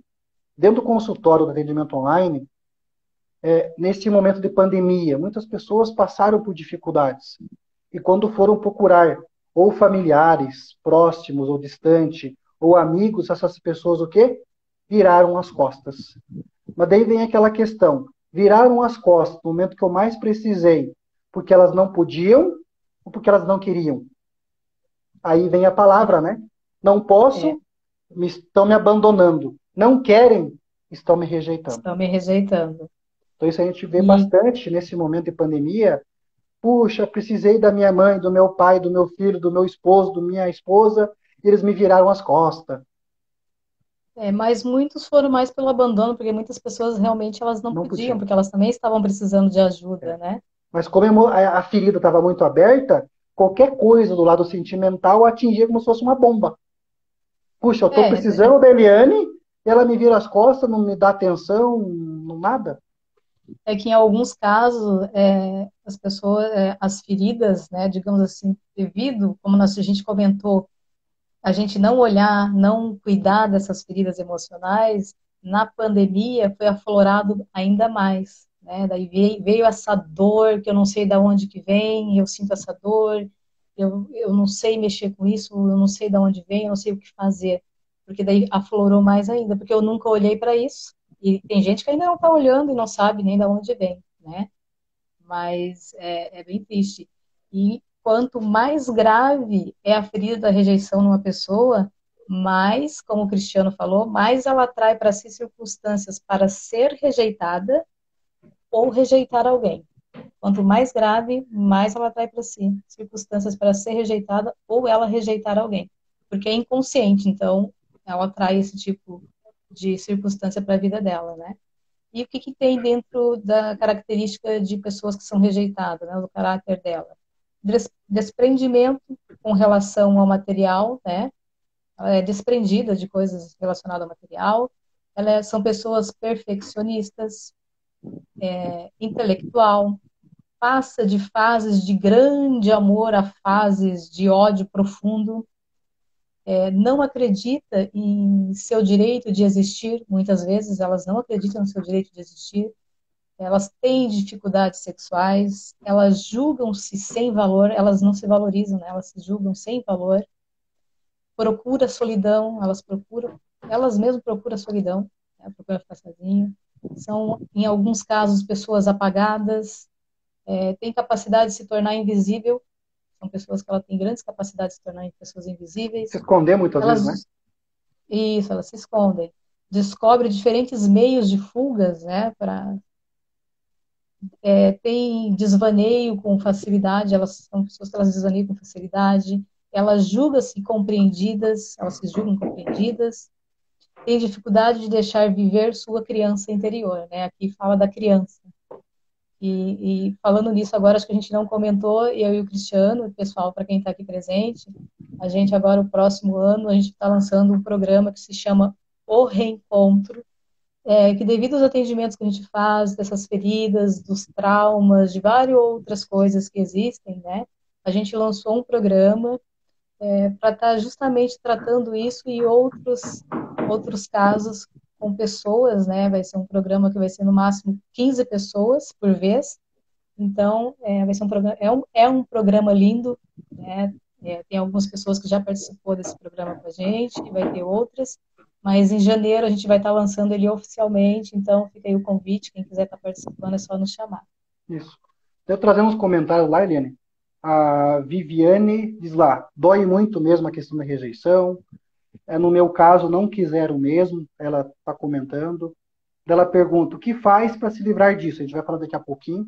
Dentro do consultório do atendimento online, neste momento de pandemia, muitas pessoas passaram por dificuldades. E quando foram procurar ou familiares próximos ou distantes, ou amigos, essas pessoas o quê? Viraram as costas. Mas daí vem aquela questão, viraram as costas no momento que eu mais precisei, porque elas não podiam ou porque elas não queriam? Aí vem a palavra, né? Não É, posso, estão me abandonando. Não querem, estão me rejeitando. estão me rejeitando. Então isso a gente vê E bastante nesse momento de pandemia. Puxa, precisei da minha mãe, do meu pai, do meu filho, do meu esposo, da minha esposa, e eles me viraram as costas. mas muitos foram mais pelo abandono, porque muitas pessoas realmente elas não Não podiam, podiam. porque elas também estavam precisando de ajuda, É. né? Mas como a ferida estava muito aberta, qualquer coisa do lado sentimental atingia como se fosse uma bomba. Puxa, eu estou É, precisando da Eliane, e ela me vira as costas, não me dá atenção, não nada. é que em alguns casos as pessoas, as feridas, né, digamos assim, devido, como a gente comentou, a gente não olhar, não cuidar dessas feridas emocionais, na pandemia foi aflorado ainda mais, né? Daí veio essa dor que eu não sei de onde que vem, eu sinto essa dor, eu não sei mexer com isso, eu não sei de onde vem, eu não sei o que fazer, porque daí aflorou mais ainda, porque eu nunca olhei para isso, e tem gente que ainda não está olhando e não sabe nem de onde vem, né? Mas é bem triste. E quanto mais grave é a ferida da rejeição numa pessoa, mais, como o Cristiano falou, mais ela atrai para si circunstâncias para ser rejeitada ou rejeitar alguém. Quanto mais grave, mais ela atrai para si circunstâncias para ser rejeitada ou ela rejeitar alguém. Porque é inconsciente, então ela atrai esse tipo de circunstância para a vida dela, né? E o que, que tem dentro da característica de pessoas que são rejeitadas, né, do caráter dela? Desprendimento com relação ao material, né? Ela é desprendida de coisas relacionadas ao material. São pessoas perfeccionistas, intelectual, passa de fases de grande amor a fases de ódio profundo, não acredita em seu direito de existir, muitas vezes elas não acreditam no seu direito de existir, elas têm dificuldades sexuais, elas julgam-se sem valor, elas não se valorizam, né? Elas se julgam sem valor, procura solidão, elas mesmas procuram solidão, né? Procuram ficar sozinho. São, em alguns casos, pessoas apagadas, têm capacidade de se tornar invisível, são pessoas que ela têm grandes capacidades de se tornar pessoas Se invisíveis. esconder muitas vezes, né? Elas, isso, elas se escondem. Descobre diferentes meios de fugas, né, para tem desvaneio com facilidade, elas são pessoas que elas desvaneiam com facilidade, elas julgam-se compreendidas, elas se julgam compreendidas, têm dificuldade de deixar viver sua criança interior, né? Aqui fala da criança. E falando nisso agora, acho que a gente não comentou, eu e o Cristiano, pessoal, para quem está aqui presente, a gente agora, o próximo ano, a gente está lançando um programa que se chama O Reencontro, que devido aos atendimentos que a gente faz, dessas feridas, dos traumas, de várias outras coisas que existem, né? A gente lançou um programa para estar justamente tratando isso e outros casos com pessoas, né? Vai ser um programa que vai ser no máximo 15 pessoas por vez. Então, vai ser um programa, é um programa lindo, né? Tem algumas pessoas que já participou desse programa com a gente, e vai ter outras, mas em janeiro a gente vai estar lançando ele oficialmente, então fica aí o convite, quem quiser estar participando é só nos chamar. Isso. Eu trazendo uns comentários lá, Eliane. A Viviane diz lá, dói muito mesmo a questão da rejeição. No meu caso, não quiseram mesmo, ela está comentando. Ela pergunta, o que faz para se livrar disso? A gente vai falar daqui a pouquinho.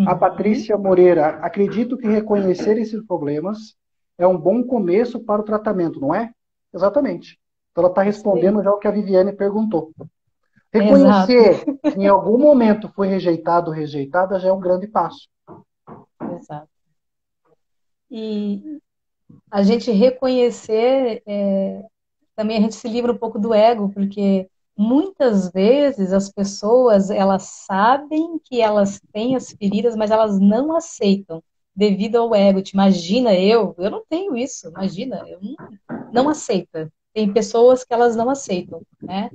A Uhum, Patrícia Moreira, acredito que reconhecer esses problemas é um bom começo para o tratamento, não é? Exatamente. Então ela está isso aí. respondendo já o que a Viviane perguntou. Exato, Reconhecer que em algum momento foi rejeitado ou rejeitada já é um grande passo. exato. E a gente reconhecer, também a gente se livra um pouco do ego, porque muitas vezes as pessoas, elas sabem que elas têm as feridas, mas elas não aceitam devido ao ego. Te imagina eu não tenho isso, imagina, eu não aceita. Tem pessoas que elas não aceitam, né?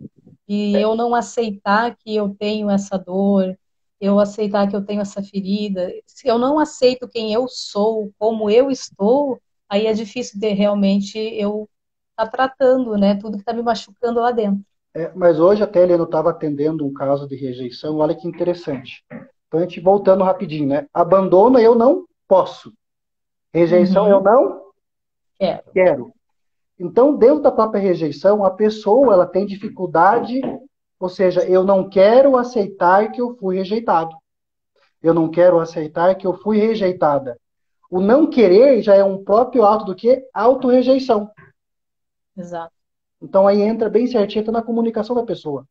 E eu não aceitar que eu tenho essa dor, eu aceitar que eu tenho essa ferida, se eu não aceito quem eu sou, como eu estou, aí é difícil de realmente eu estar tratando, né, tudo que está me machucando lá dentro. Mas hoje até ele não estava atendendo um caso de rejeição, olha que interessante. Então, a gente voltando rapidinho, né? Abandono eu não posso. Rejeição eu Uhum. não Quero. quero. Então, dentro da própria rejeição, a pessoa ela tem dificuldade, ou seja, eu não quero aceitar que eu fui rejeitado. Eu não quero aceitar que eu fui rejeitada. O não querer já é um próprio ato do que? Autorrejeição. Exato. Então, aí entra bem certinho na comunicação da pessoa.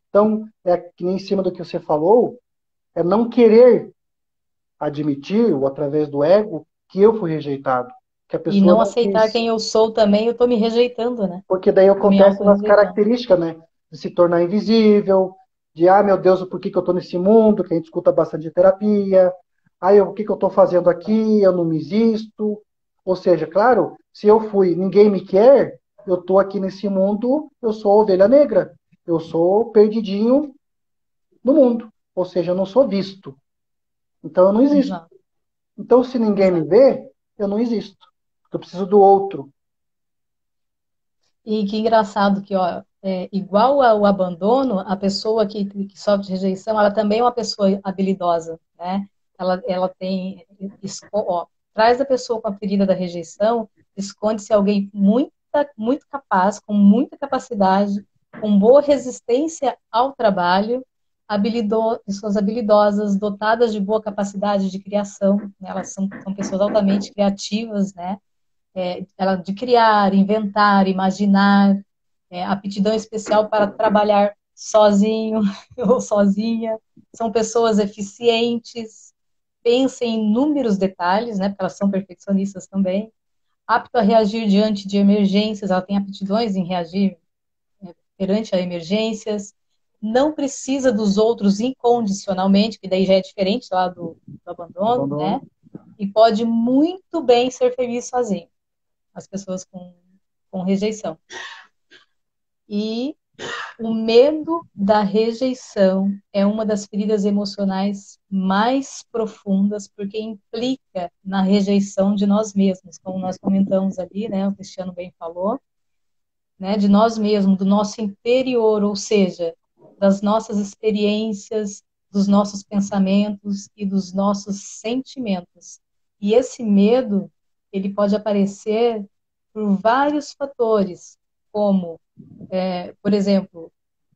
Então, é que nem em cima do que você falou, é não querer admitir, ou através do ego, que eu fui rejeitado. Que a E pessoa não não aceitar quis. quem eu sou também, eu tô me rejeitando, né? Porque daí Tô me acontece nas auto-rejeitando. características, né? De se tornar invisível, de, meu Deus, por que que eu estou nesse mundo? Que a gente escuta bastante de terapia. O que que eu estou fazendo aqui? Eu não me existo. Ou seja, claro, se eu fui, ninguém me quer, eu estou aqui nesse mundo, eu sou a ovelha negra. Eu sou perdidinho no mundo. Ou seja, eu não sou visto. Então eu não existo. Exato, Então, se ninguém me exato. vê, eu não existo. Eu preciso do outro. E que engraçado que, ó, igual ao abandono, a pessoa que sofre de rejeição, ela também é uma pessoa habilidosa, né? Ela tem, ó, traz a pessoa com a ferida da rejeição, esconde-se alguém muito capaz, com muita capacidade, com boa resistência ao trabalho, pessoas habilidosas, dotadas de boa capacidade de criação, né? Elas são pessoas altamente criativas, né? Ela de criar, inventar, imaginar, aptidão especial para trabalhar sozinho ou sozinha. São pessoas eficientes, pensam em inúmeros detalhes, né, porque elas são perfeccionistas também. Apto a reagir diante de emergências, ela tem aptidões em reagir perante a emergências. Não precisa dos outros incondicionalmente, que daí já é diferente lá do abandono, né? Abandono. E pode muito bem ser feliz sozinho. As pessoas com rejeição. E o medo da rejeição é uma das feridas emocionais mais profundas, porque implica na rejeição de nós mesmos, como nós comentamos ali, né? O Cristiano bem falou, né? De nós mesmos, do nosso interior, ou seja, das nossas experiências, dos nossos pensamentos e dos nossos sentimentos. E esse medo, ele pode aparecer por vários fatores, como, por exemplo,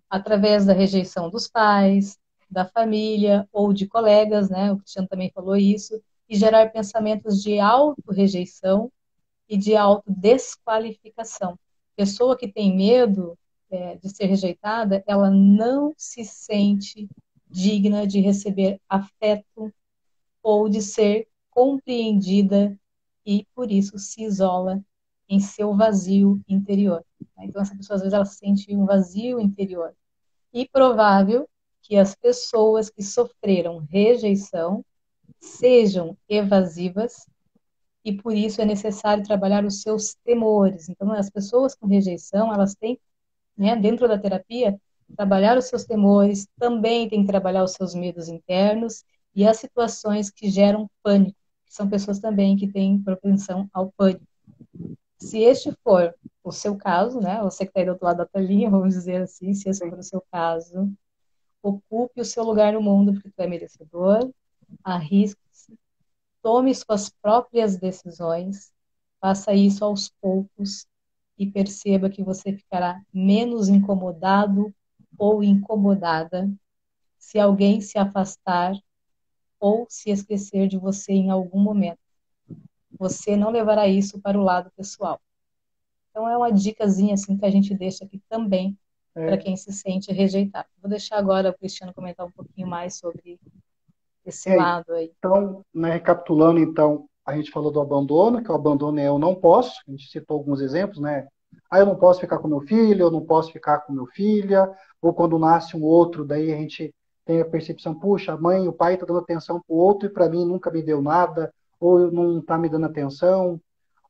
através da rejeição dos pais, da família ou de colegas, né? O Cristiano também falou isso, e gerar pensamentos de auto-rejeição e de autodesqualificação. Pessoa que tem medo de ser rejeitada, ela não se sente digna de receber afeto ou de ser compreendida e, por isso, se isola em seu vazio interior. Então, essa pessoa, às vezes, ela sente um vazio interior. E provável que as pessoas que sofreram rejeição sejam evasivas e por isso é necessário trabalhar os seus temores. Então, as pessoas com rejeição, elas têm, né, dentro da terapia, trabalhar os seus temores, também tem que trabalhar os seus medos internos e as situações que geram pânico, que são pessoas também que têm propensão ao pânico. Se este for o seu caso, né, você que está aí do outro lado da telinha, vamos dizer assim, se esse for o seu caso, ocupe o seu lugar no mundo, porque tu é merecedor, arrisque-se, tome suas próprias decisões, faça isso aos poucos e perceba que você ficará menos incomodado ou incomodada se alguém se afastar ou se esquecer de você em algum momento. Você não levará isso para o lado pessoal. Então é uma dicasinha assim que a gente deixa aqui também para É, quem se sente rejeitado. Vou deixar agora o Cristiano comentar um pouquinho mais sobre esse é, lado aí. então, né, recapitulando, então, a gente falou do abandono, que o abandono é eu não posso, a gente citou alguns exemplos, né? Eu não posso ficar com meu filho, eu não posso ficar com meu filha, ou quando nasce um outro, daí a gente tem a percepção, puxa, a mãe, o pai está dando atenção para o outro e para mim nunca me deu nada, ou não está me dando atenção,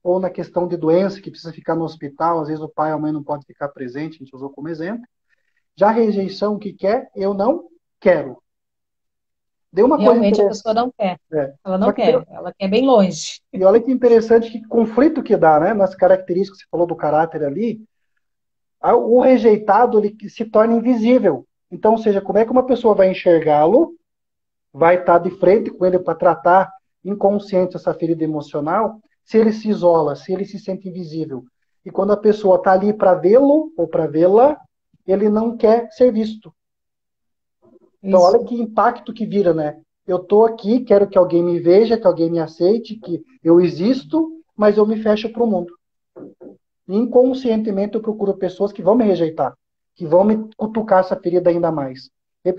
ou na questão de doença, que precisa ficar no hospital, às vezes o pai ou a mãe não pode ficar presente, a gente usou como exemplo. Já a rejeição, o que quer, eu não quero. Deu uma coisa Realmente a pessoa interessante. não quer. É. Ela Só não que deu, quer, ela quer bem longe. e olha que interessante que conflito que dá, né? Nas características que você falou do caráter ali, o rejeitado ele se torna invisível. Então, ou seja, como é que uma pessoa vai enxergá-lo vai estar de frente com ele para tratar inconsciente essa ferida emocional, se ele se isola, se ele se sente invisível. E quando a pessoa está ali para vê-lo ou para vê-la, ele não quer ser visto. Então, Isso. olha que impacto que vira, né? Eu estou aqui, quero que alguém me veja, que alguém me aceite, que eu existo, mas eu me fecho para o mundo. Inconscientemente eu procuro pessoas que vão me rejeitar, que vão me cutucar essa ferida ainda mais.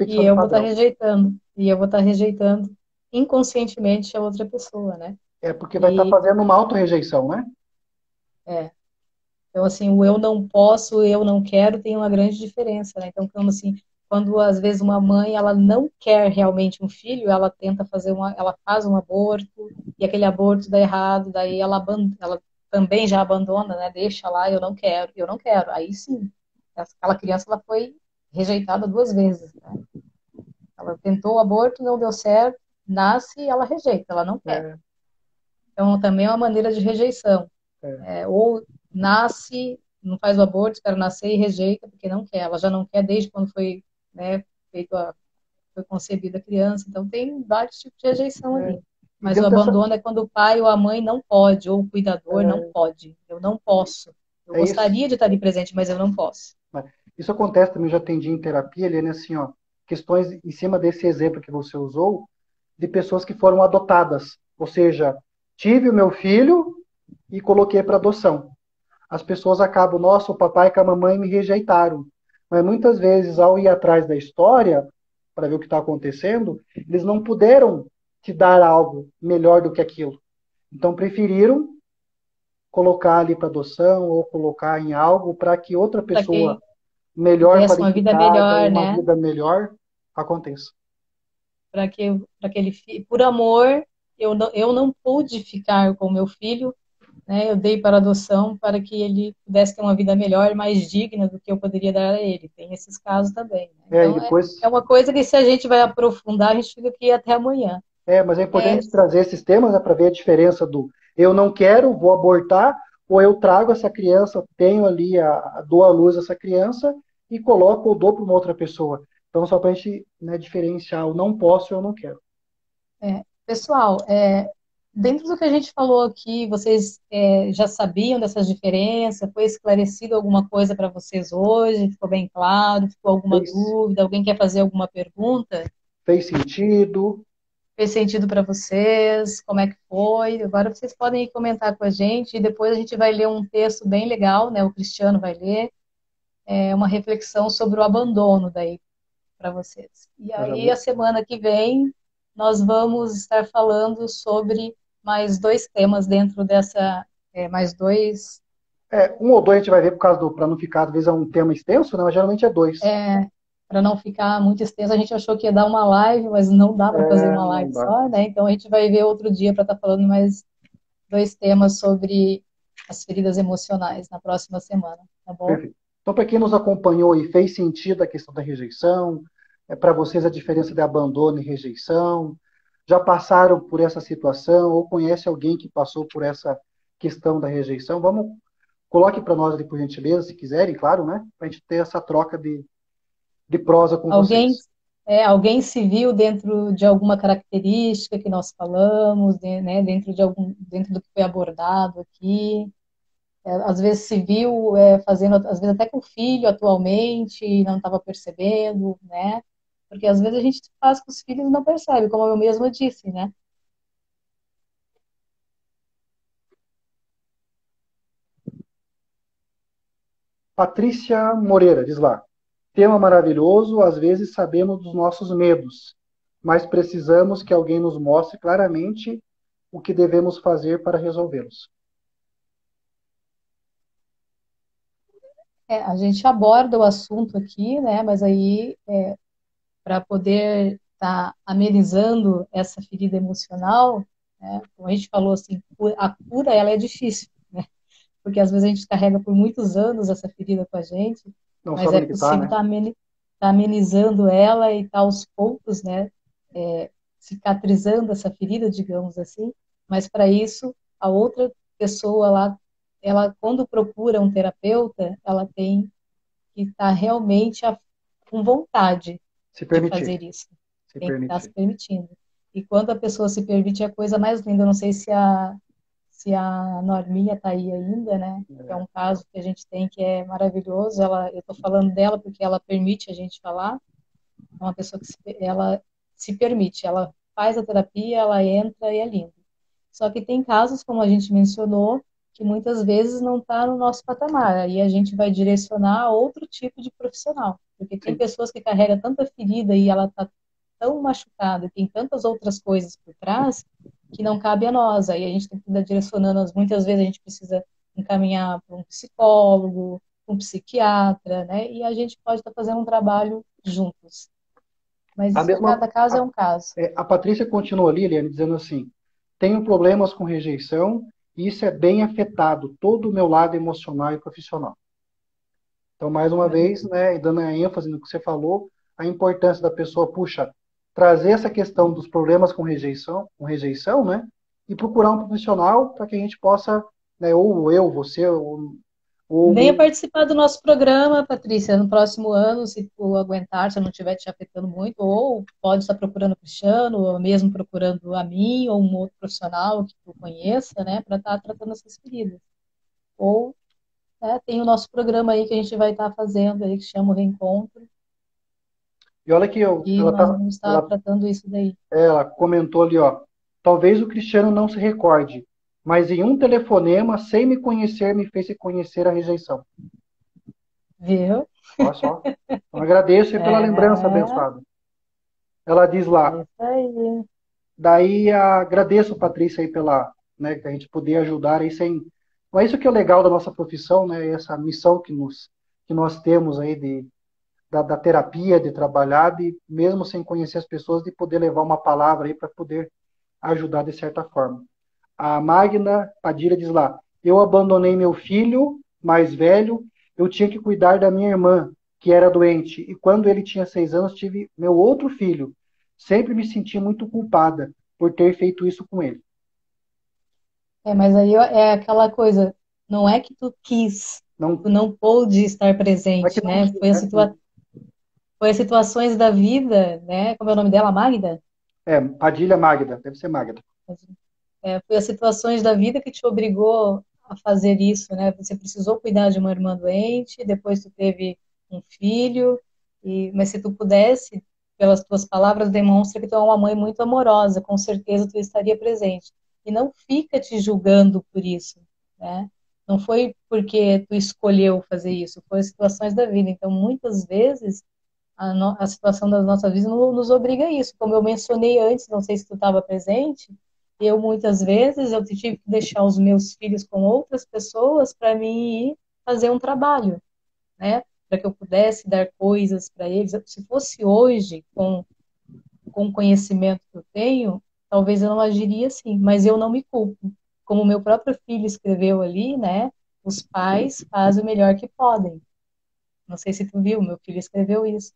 E Repetição de eu vou estar padrão. rejeitando. E eu vou estar rejeitando inconscientemente a outra pessoa, né? É porque vai estar E, fazendo uma auto-rejeição, né? é, então, assim, o eu não posso, o eu não quero tem uma grande diferença, né? Então, como assim, quando às vezes uma mãe, ela não quer realmente um filho, ela tenta fazer ela faz um aborto, e aquele aborto dá errado, daí ela também já abandona, né? Deixa lá, eu não quero, eu não quero. Aí sim, aquela criança, ela foi rejeitada duas vezes, né? Ela tentou o aborto, não deu certo, nasce e ela rejeita, ela não quer. É, Então, também é uma maneira de rejeição. é, Ou nasce, não faz o aborto, espera nascer e rejeita porque não quer. Ela já não quer desde quando foi, né, foi concebida a criança. Então tem vários tipos de rejeição é. ali. E Mas o dentro dessa. abandono é quando o pai ou a mãe não pode, ou o cuidador não É, pode. Eu não posso. Eu é isso. gostaria de estar ali presente, mas eu não posso. Né? Isso acontece também, eu já atendi em terapia, Eliane, assim, ó, questões em cima desse exemplo que você usou, de pessoas que foram adotadas. Ou seja, tive o meu filho e coloquei para adoção. As pessoas acabam, nossa, o papai e a mamãe me rejeitaram. Mas muitas vezes, ao ir atrás da história, para ver o que está acontecendo, eles não puderam te dar algo melhor do que aquilo. Então, preferiram colocar ali para adoção ou colocar em algo para que outra Para pessoa que melhor pudesse uma vida qualificada, melhor, uma né? vida melhor aconteça. Para que ele, por amor, eu não pude ficar com o meu filho, né? Eu dei para adoção para que ele pudesse ter uma vida melhor e mais digna do que eu poderia dar a ele. Tem esses casos também, né? É, e Então, é depois, uma coisa que se a gente vai aprofundar, a gente fica aqui até amanhã. mas é É, importante trazer esses temas, né, para ver a diferença do eu não quero, vou abortar, ou eu trago essa criança, tenho ali, dou à luz essa criança e coloco ou dou para uma outra pessoa. Então, só para a gente, né, diferenciar o não posso e eu não quero. pessoal, dentro do que a gente falou aqui, vocês já sabiam dessas diferenças? Foi esclarecido alguma coisa para vocês hoje? Ficou bem claro? Ficou alguma Fez, dúvida? Alguém quer fazer alguma pergunta? fez sentido? Fez sentido para vocês? Como é que foi? Agora vocês podem ir comentar com a gente e depois a gente vai ler um texto bem legal, né? O Cristiano vai ler, uma reflexão sobre o abandono daí para vocês. E Eu já aí a vou. semana que vem nós vamos estar falando sobre mais dois temas dentro dessa, mais dois, Um ou dois a gente vai ver por causa do, para não ficar, às vezes é um tema extenso, né, mas geralmente é dois. para não ficar muito extenso. A gente achou que ia dar uma live, mas não dá para fazer É, uma não live dá. só, né? Então a gente vai ver outro dia para estar falando mais dois temas sobre as feridas emocionais na próxima semana, tá bom? Perfeito. Então, para quem nos acompanhou e fez sentido a questão da rejeição, para vocês a diferença de abandono e rejeição, já passaram por essa situação ou conhece alguém que passou por essa questão da rejeição, coloque para nós ali, por gentileza, se quiserem, claro, né? Para a gente ter essa troca de prosa com Alguém, vocês. alguém se viu dentro de alguma característica que nós falamos, né, dentro do que foi abordado aqui. Às vezes se viu fazendo, às vezes até com o filho atualmente, e não estava percebendo, né? Porque às vezes a gente faz com os filhos e não percebe, como eu mesma disse, né? Patrícia Moreira, diz lá. Tema maravilhoso, às vezes sabemos dos nossos medos, mas precisamos que alguém nos mostre claramente o que devemos fazer para resolvê-los. A gente aborda o assunto aqui, né? Mas aí, para poder estar amenizando essa ferida emocional, né? Como a gente falou assim, a cura ela é difícil, né? Porque às vezes a gente carrega por muitos anos essa ferida com a gente, Não mas sabe é onde que está, possível né? tá amenizando ela e tá aos poucos, né? Cicatrizando essa ferida, digamos assim. Mas para isso, a outra pessoa lá, ela quando procura um terapeuta, ela tem que estar realmente com vontade Se de permitir. fazer isso. Se tem que estar se permitir. permitindo. E quando a pessoa se permite, é a coisa mais linda. Eu não sei se a Norminha está aí ainda, né? Que é um caso que a gente tem que é maravilhoso. Eu estou falando dela porque ela permite a gente falar. É uma pessoa que ela se permite, ela faz a terapia, ela entra e é lindo. Só que tem casos, como a gente mencionou, que muitas vezes não está no nosso patamar. Aí a gente vai direcionar a outro tipo de profissional. Porque tem Sim. pessoas que carregam tanta ferida e ela está tão machucada, e tem tantas outras coisas por trás, que não cabe a nós. Aí a gente tem que estar direcionando, muitas vezes a gente precisa encaminhar para um psicólogo, um psiquiatra, né? E a gente pode estar fazendo um trabalho juntos. Mas A isso, mesma, cada caso é um caso. a Patrícia continua ali, Eliane, dizendo assim: tenho problemas com rejeição e isso é bem afetado todo o meu lado emocional e profissional. Então, mais uma vez, né, e dando a ênfase no que você falou, a importância da pessoa, puxa, trazer essa questão dos problemas com rejeição, né, e procurar um profissional para que a gente possa, né, ou eu, você, Venha ou participar do nosso programa, Patrícia, no próximo ano, se tu aguentar, se eu não estiver te afetando muito, ou pode estar procurando o Cristiano, ou mesmo procurando a mim, ou um outro profissional que tu conheça, né, para estar tratando essas feridas. Ou, né, tem o nosso programa aí que a gente vai estar fazendo aí, que chama o Reencontro, e olha que e nós vamos estar tratando isso daí. ela comentou ali, ó, talvez o Cristiano não se recorde, mas em um telefonema, sem me conhecer, me fez conhecer a rejeição. Viu? Olha só. Então, agradeço aí pela lembrança, É, abençoada. Ela diz é lá, isso aí. daí agradeço, Patrícia, aí pela, né, que a gente poder ajudar aí sem. Mas isso que é o legal da nossa profissão, né? Essa missão que nós temos aí da terapia, de trabalhar, de mesmo sem conhecer as pessoas, de poder levar uma palavra aí para poder ajudar de certa forma. A Magna Padilha diz lá: eu abandonei meu filho mais velho, eu tinha que cuidar da minha irmã, que era doente, e quando ele tinha 6 anos, tive meu outro filho. Sempre me senti muito culpada por ter feito isso com ele. Mas aí é aquela coisa, não é que tu quis, tu Não, não pôde estar não é que presente, não né? quis, né? Foi as situações da vida, né? Como é o nome dela, Magda? É, Padilha Magda, deve ser Magda. Foi as situações da vida que te obrigou a fazer isso, né? Você precisou cuidar de uma irmã doente, depois tu teve um filho, mas se tu pudesse, pelas tuas palavras, demonstra que tu é uma mãe muito amorosa, com certeza tu estaria presente. E não fica te julgando por isso, né? Não foi porque tu escolheu fazer isso, foi as situações da vida. Então, muitas vezes, a situação das nossas vidas nos obriga a isso. Como eu mencionei antes, não sei se tu estava presente, eu muitas vezes eu tive que deixar os meus filhos com outras pessoas para mim ir fazer um trabalho, né? Para que eu pudesse dar coisas para eles. Se fosse hoje, com o conhecimento que eu tenho, talvez eu não agiria assim, mas eu não me culpo. Como o meu próprio filho escreveu ali, né? Os pais fazem o melhor que podem. Não sei se tu viu, meu filho escreveu isso.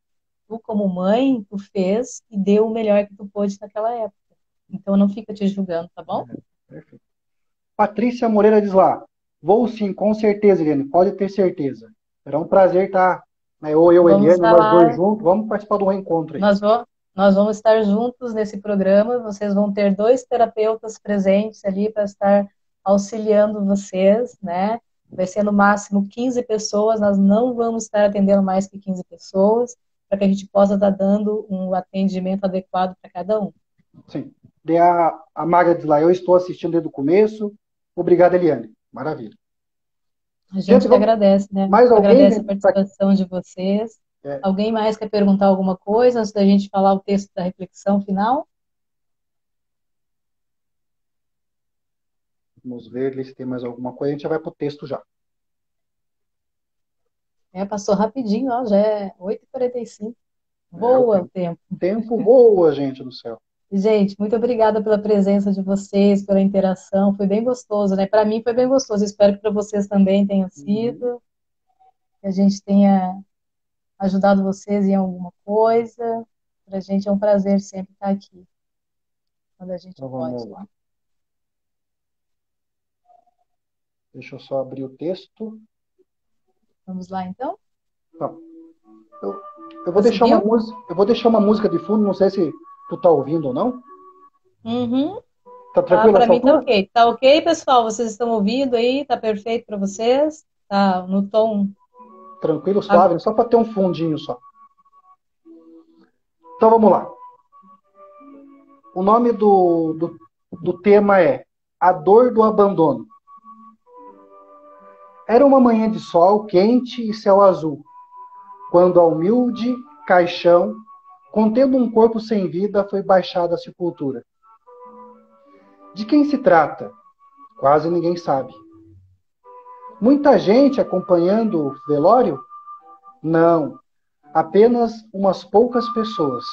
Tu, como mãe, tu fez e deu o melhor que tu pôde naquela época. Então não fica te julgando, tá bom? Perfeito. Patrícia Moreira diz lá: vou sim, com certeza, Eliane, pode ter certeza. Será um prazer estar, né, ou eu, Vamos Eliane, ou estar nós dois lá, juntos, vamos participar do reencontro aí. nós, vo- nós vamos estar juntos nesse programa. Vocês vão ter dois terapeutas presentes ali para estar auxiliando vocês, né? Vai ser no máximo 15 pessoas, nós não vamos estar atendendo mais que 15 pessoas, para que a gente possa estar dando um atendimento adequado para cada um. Sim. Daí a Maga diz lá: eu estou assistindo desde o começo. Obrigado, Eliane. Maravilha. A Gente, gente que vamos. agradece, né? Mais alguém, Agradece a gente? participação de vocês. É, Alguém mais quer perguntar alguma coisa antes da gente falar o texto da reflexão final? vamos ver ali se tem mais alguma coisa. A gente já vai para o texto já. Passou rapidinho, ó, já é 8h45. O Voa o tempo, tempo. tempo voa, gente do céu. Gente, muito obrigada pela presença de vocês, pela interação. Foi bem gostoso, né? Para mim foi bem gostoso. Espero que para vocês também tenha Uhum. sido. Que a gente tenha ajudado vocês em alguma coisa. Para a gente é um prazer sempre estar aqui, quando a gente Então pode, vamos lá. né? Deixa eu só abrir o texto. Vamos lá, então? Tá. Eu, eu vou deixar uma Conseguiu? música, eu vou deixar uma música de fundo, não sei se tu tá ouvindo ou não. Uhum. Tá Tá, tranquilo para essa mim tá altura? ok. Tá ok, pessoal? Vocês estão ouvindo aí? Tá perfeito para vocês? Tá no tom. Tranquilo, Ah, suave, só para ter um fundinho só. Então vamos lá. O nome do tema é A Dor do Abandono. Era uma manhã de sol quente e céu azul, quando a humilde caixão, contendo um corpo sem vida, foi baixado à sepultura. De quem se trata? Quase ninguém sabe. Muita gente acompanhando o velório? Não, apenas umas poucas pessoas.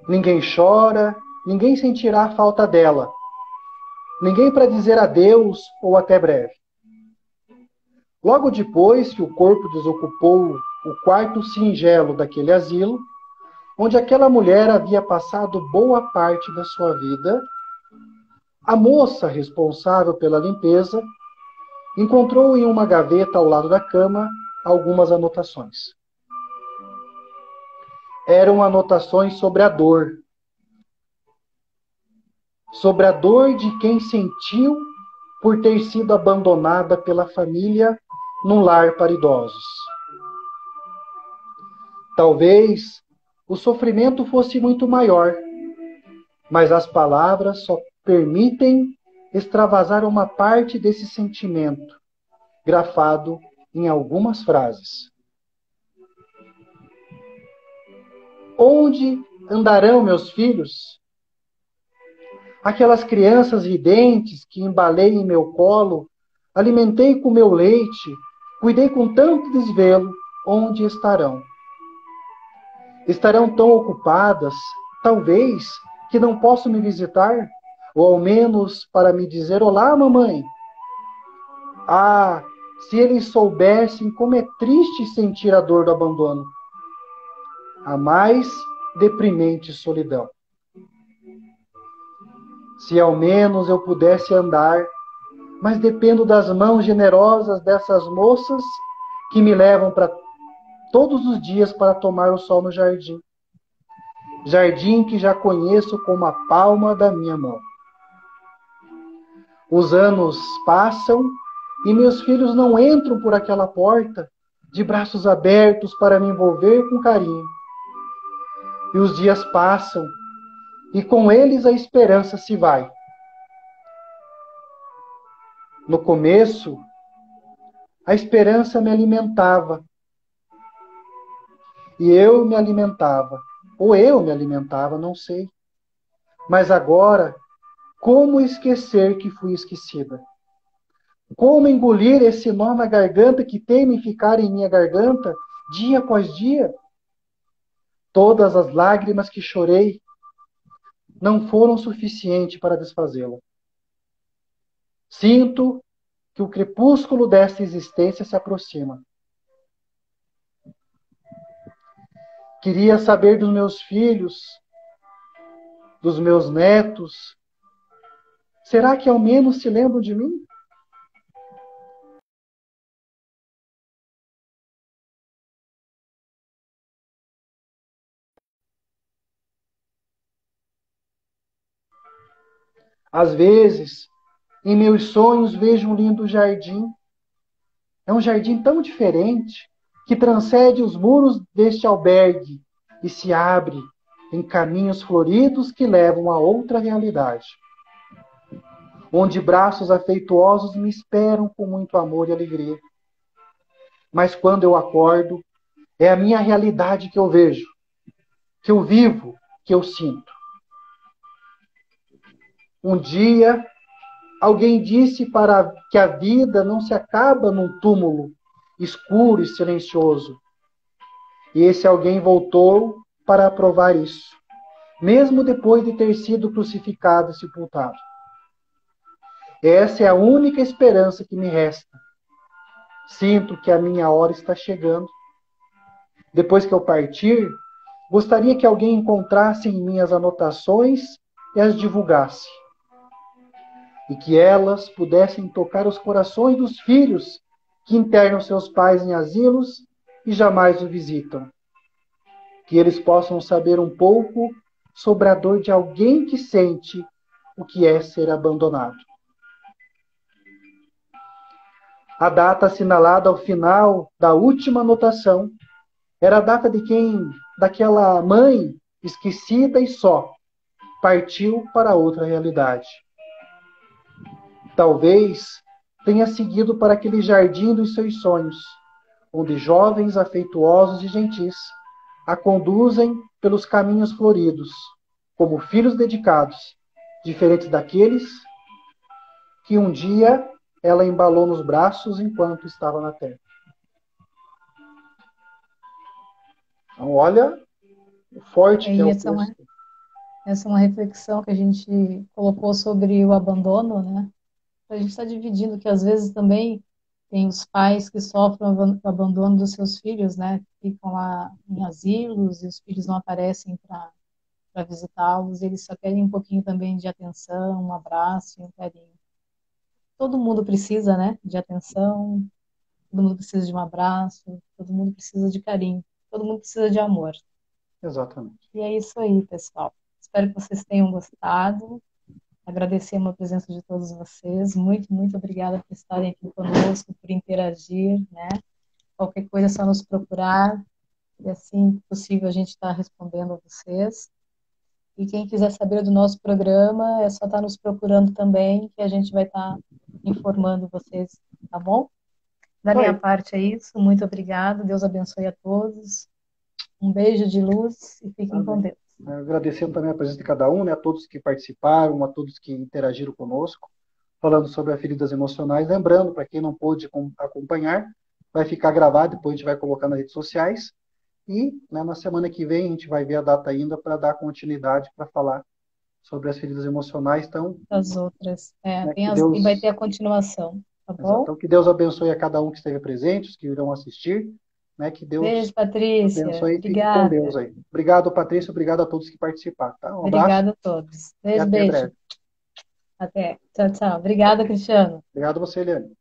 Ninguém chora, ninguém sentirá a falta dela, ninguém para dizer adeus ou até breve. Logo depois que o corpo desocupou o quarto singelo daquele asilo, onde aquela mulher havia passado boa parte da sua vida, a moça responsável pela limpeza encontrou em uma gaveta ao lado da cama algumas anotações. Eram anotações sobre a dor de quem sentiu por ter sido abandonada pela família num lar para idosos. Talvez o sofrimento fosse muito maior, mas as palavras só permitem extravasar uma parte desse sentimento, grafado em algumas frases. Onde andarão meus filhos? Aquelas crianças ridentes que embalei em meu colo, alimentei com meu leite, cuidei com tanto desvelo, onde estarão? Estarão tão ocupadas, talvez, que não possam me visitar, ou ao menos para me dizer olá, mamãe. Ah, se eles soubessem como é triste sentir a dor do abandono. A mais deprimente solidão. Se ao menos eu pudesse andar, mas dependo das mãos generosas dessas moças que me levam para todos os dias para tomar o sol no jardim. Jardim que já conheço como a palma da minha mão. Os anos passam e meus filhos não entram por aquela porta de braços abertos para me envolver com carinho. E os dias passam e com eles a esperança se vai. No começo, a esperança me alimentava. E eu me alimentava. Ou eu me alimentava, não sei. Mas agora, como esquecer que fui esquecida? Como engolir esse nó na garganta que teme ficar em minha garganta, dia após dia? Todas as lágrimas que chorei não foram suficientes para desfazê-la. Sinto que o crepúsculo desta existência se aproxima. Queria saber dos meus filhos, dos meus netos. Será que ao menos se lembram de mim? Às vezes, em meus sonhos, vejo um lindo jardim. É um jardim tão diferente que transcende os muros deste albergue e se abre em caminhos floridos que levam a outra realidade, onde braços afetuosos me esperam com muito amor e alegria. Mas quando eu acordo, é a minha realidade que eu vejo, que eu vivo, que eu sinto. Um dia, alguém disse para que a vida não se acaba num túmulo escuro e silencioso. E esse alguém voltou para provar isso, mesmo depois de ter sido crucificado e sepultado. Essa é a única esperança que me resta. Sinto que a minha hora está chegando. Depois que eu partir, gostaria que alguém encontrasse em minhas anotações e as divulgasse. E que elas pudessem tocar os corações dos filhos que internam seus pais em asilos e jamais o visitam. Que eles possam saber um pouco sobre a dor de alguém que sente o que é ser abandonado. A data assinalada ao final da última anotação era a data de daquela mãe esquecida e só, partiu para outra realidade. Talvez tenha seguido para aquele jardim dos seus sonhos, onde jovens afetuosos e gentis a conduzem pelos caminhos floridos, como filhos dedicados, diferentes daqueles que um dia ela embalou nos braços enquanto estava na terra. Então, olha o forte que é o essa é texto. essa é uma reflexão que a gente colocou sobre o abandono, né? A gente está dividindo que às vezes também tem os pais que sofrem o abandono dos seus filhos, né? Ficam lá em asilos e os filhos não aparecem para visitá-los, eles só querem um pouquinho também de atenção, um abraço e um carinho. Todo mundo precisa, né, de atenção, todo mundo precisa de um abraço, todo mundo precisa de carinho, todo mundo precisa de amor. Exatamente. E é isso aí, pessoal. Espero que vocês tenham gostado. Agradecer a presença de todos vocês. Muito, muito obrigada por estarem aqui conosco, por interagir, né? Qualquer coisa é só nos procurar. E assim que possível a gente está respondendo a vocês. E quem quiser saber do nosso programa, é só estar nos procurando também, que a gente vai estar informando vocês, tá bom? Da minha Oi. parte é isso. Muito obrigada. Deus abençoe a todos. Um beijo de luz e fiquem com Amém. Deus. Agradecendo também a presença de cada um, né, a todos que participaram, a todos que interagiram conosco, falando sobre as feridas emocionais. Lembrando, para quem não pôde acompanhar, vai ficar gravado, depois a gente vai colocar nas redes sociais. E né, na semana que vem a gente vai ver a data ainda para dar continuidade para falar sobre as feridas emocionais. Então, As outras. né, E vai ter a continuação, tá exato. bom? Então, que Deus abençoe a cada um que esteve presente, os que irão assistir, né, que Deus Beijo, Patrícia. abençoe e fique com Deus Obrigada. aí. Obrigado, Patrícia, obrigado a todos que participaram. Tá? Um abraço Obrigada a todos. e Beijo, até beijo. breve. Até. Tchau, tchau. Obrigada, Cristiano. Obrigado a você, Eliane.